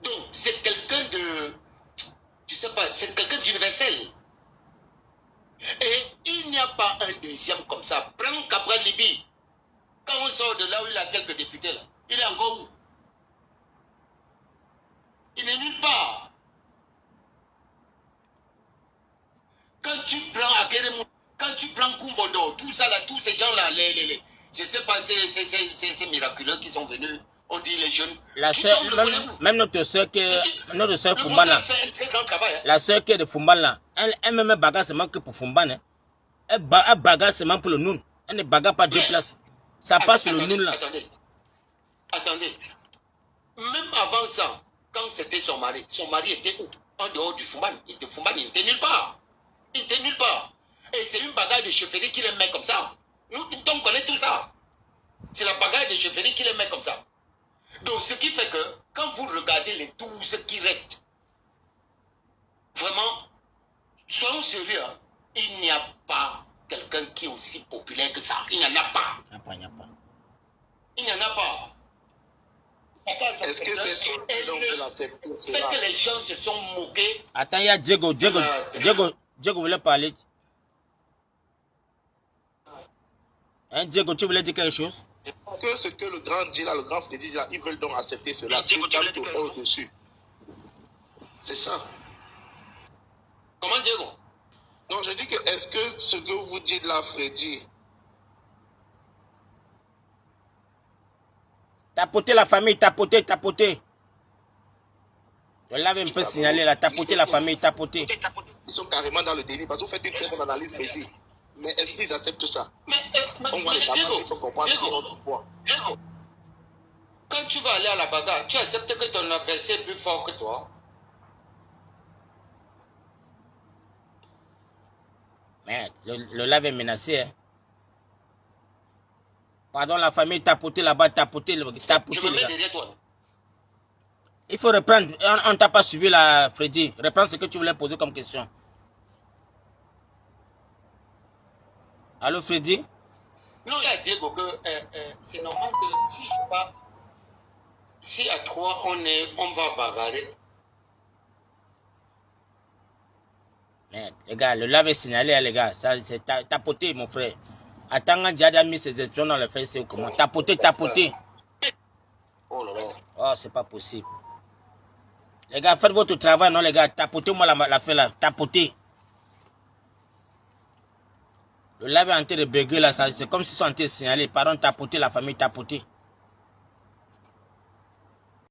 Donc, c'est quelqu'un de... Je sais pas, c'est quelqu'un d'universel. Et il n'y a pas un deuxième comme ça. Prends Cabral Libye. Quand on sort de là où il a quelques députés, là, il est encore où? Il n'est nulle part. Quand tu prends Akeremou, quand tu prends Kumbondo, tout ça là, tous ces gens-là, je ne sais pas, c'est miraculeux qui sont venus. On dit les jeunes. La soeur, même notre soeur Fumban là, la soeur qui est de Fumban là, elle même bagarre seulement que pour Fumban. Hein. Elle bagarre seulement pour le Noun. Elle ne bagarre pas deux places. Ça passe sur le Noun là. Attendez. Même avant ça, quand c'était son mari était où? En dehors du Fumban. Fumban, il n'était nulle part. Il n'était nulle part. Et c'est une bagarre de chefferie qui les met comme ça. Nous, on connaît tout ça. C'est la bagarre de chefferie qui les met comme ça. Donc, ce qui fait que, quand vous regardez les 12 qui restent, vraiment, soyons sérieux, hein, il n'y a pas quelqu'un qui est aussi populaire que ça. Il n'y en a pas. Il n'y en a pas. Est-ce que c'est son donc de l'accepter cela? Fait que les gens se sont moqués. Attends, il y a Diego voulait parler. Hein, Diego, tu voulais dire quelque chose? Que ce que le grand dit là, le grand Freddy dit là, ils veulent donc accepter cela. Diego, tu voulais dire quelque chose au-dessus. C'est ça. Comment Diego? Non, je dis que est-ce que ce que vous dites là, Freddy, tapoter la famille, tapoter. Je l'avais un peu signalé là, tapoter la famille, tapoter. Ils sont carrément dans le déni parce que vous faites une très bonne analyse, Freddy. Mais est-ce qu'ils acceptent ça? On voit les gamins qui sont comprendre. Diego, quand tu vas aller à la bagarre, tu acceptes que ton adversaire est plus fort que toi? Mais le lave est menacé. Hein. Pardon, la famille tapoter là-bas, tapoter. Je me mets derrière toi. Il faut reprendre. On ne t'a pas suivi là, Freddy. Reprends ce que tu voulais poser comme question. Allô, Freddy? Non, il y a Diego que c'est normal que si je pas, si à 3 on va bagarrer, Mais les gars, le lave est signalé, les gars. Ça, c'est tapoté, mon frère. Attends, Djihad a mis ses élections dans le fait, c'est comment? Tapoté. Oh là là. Oh, c'est pas possible. Les gars, faites votre travail, non, les gars. Tapotez-moi la fait là. Tapotez. Le lave est en train de bugger là. C'est comme s'ils sont en train de signaler. Pardon, tapoter la famille, tapoter.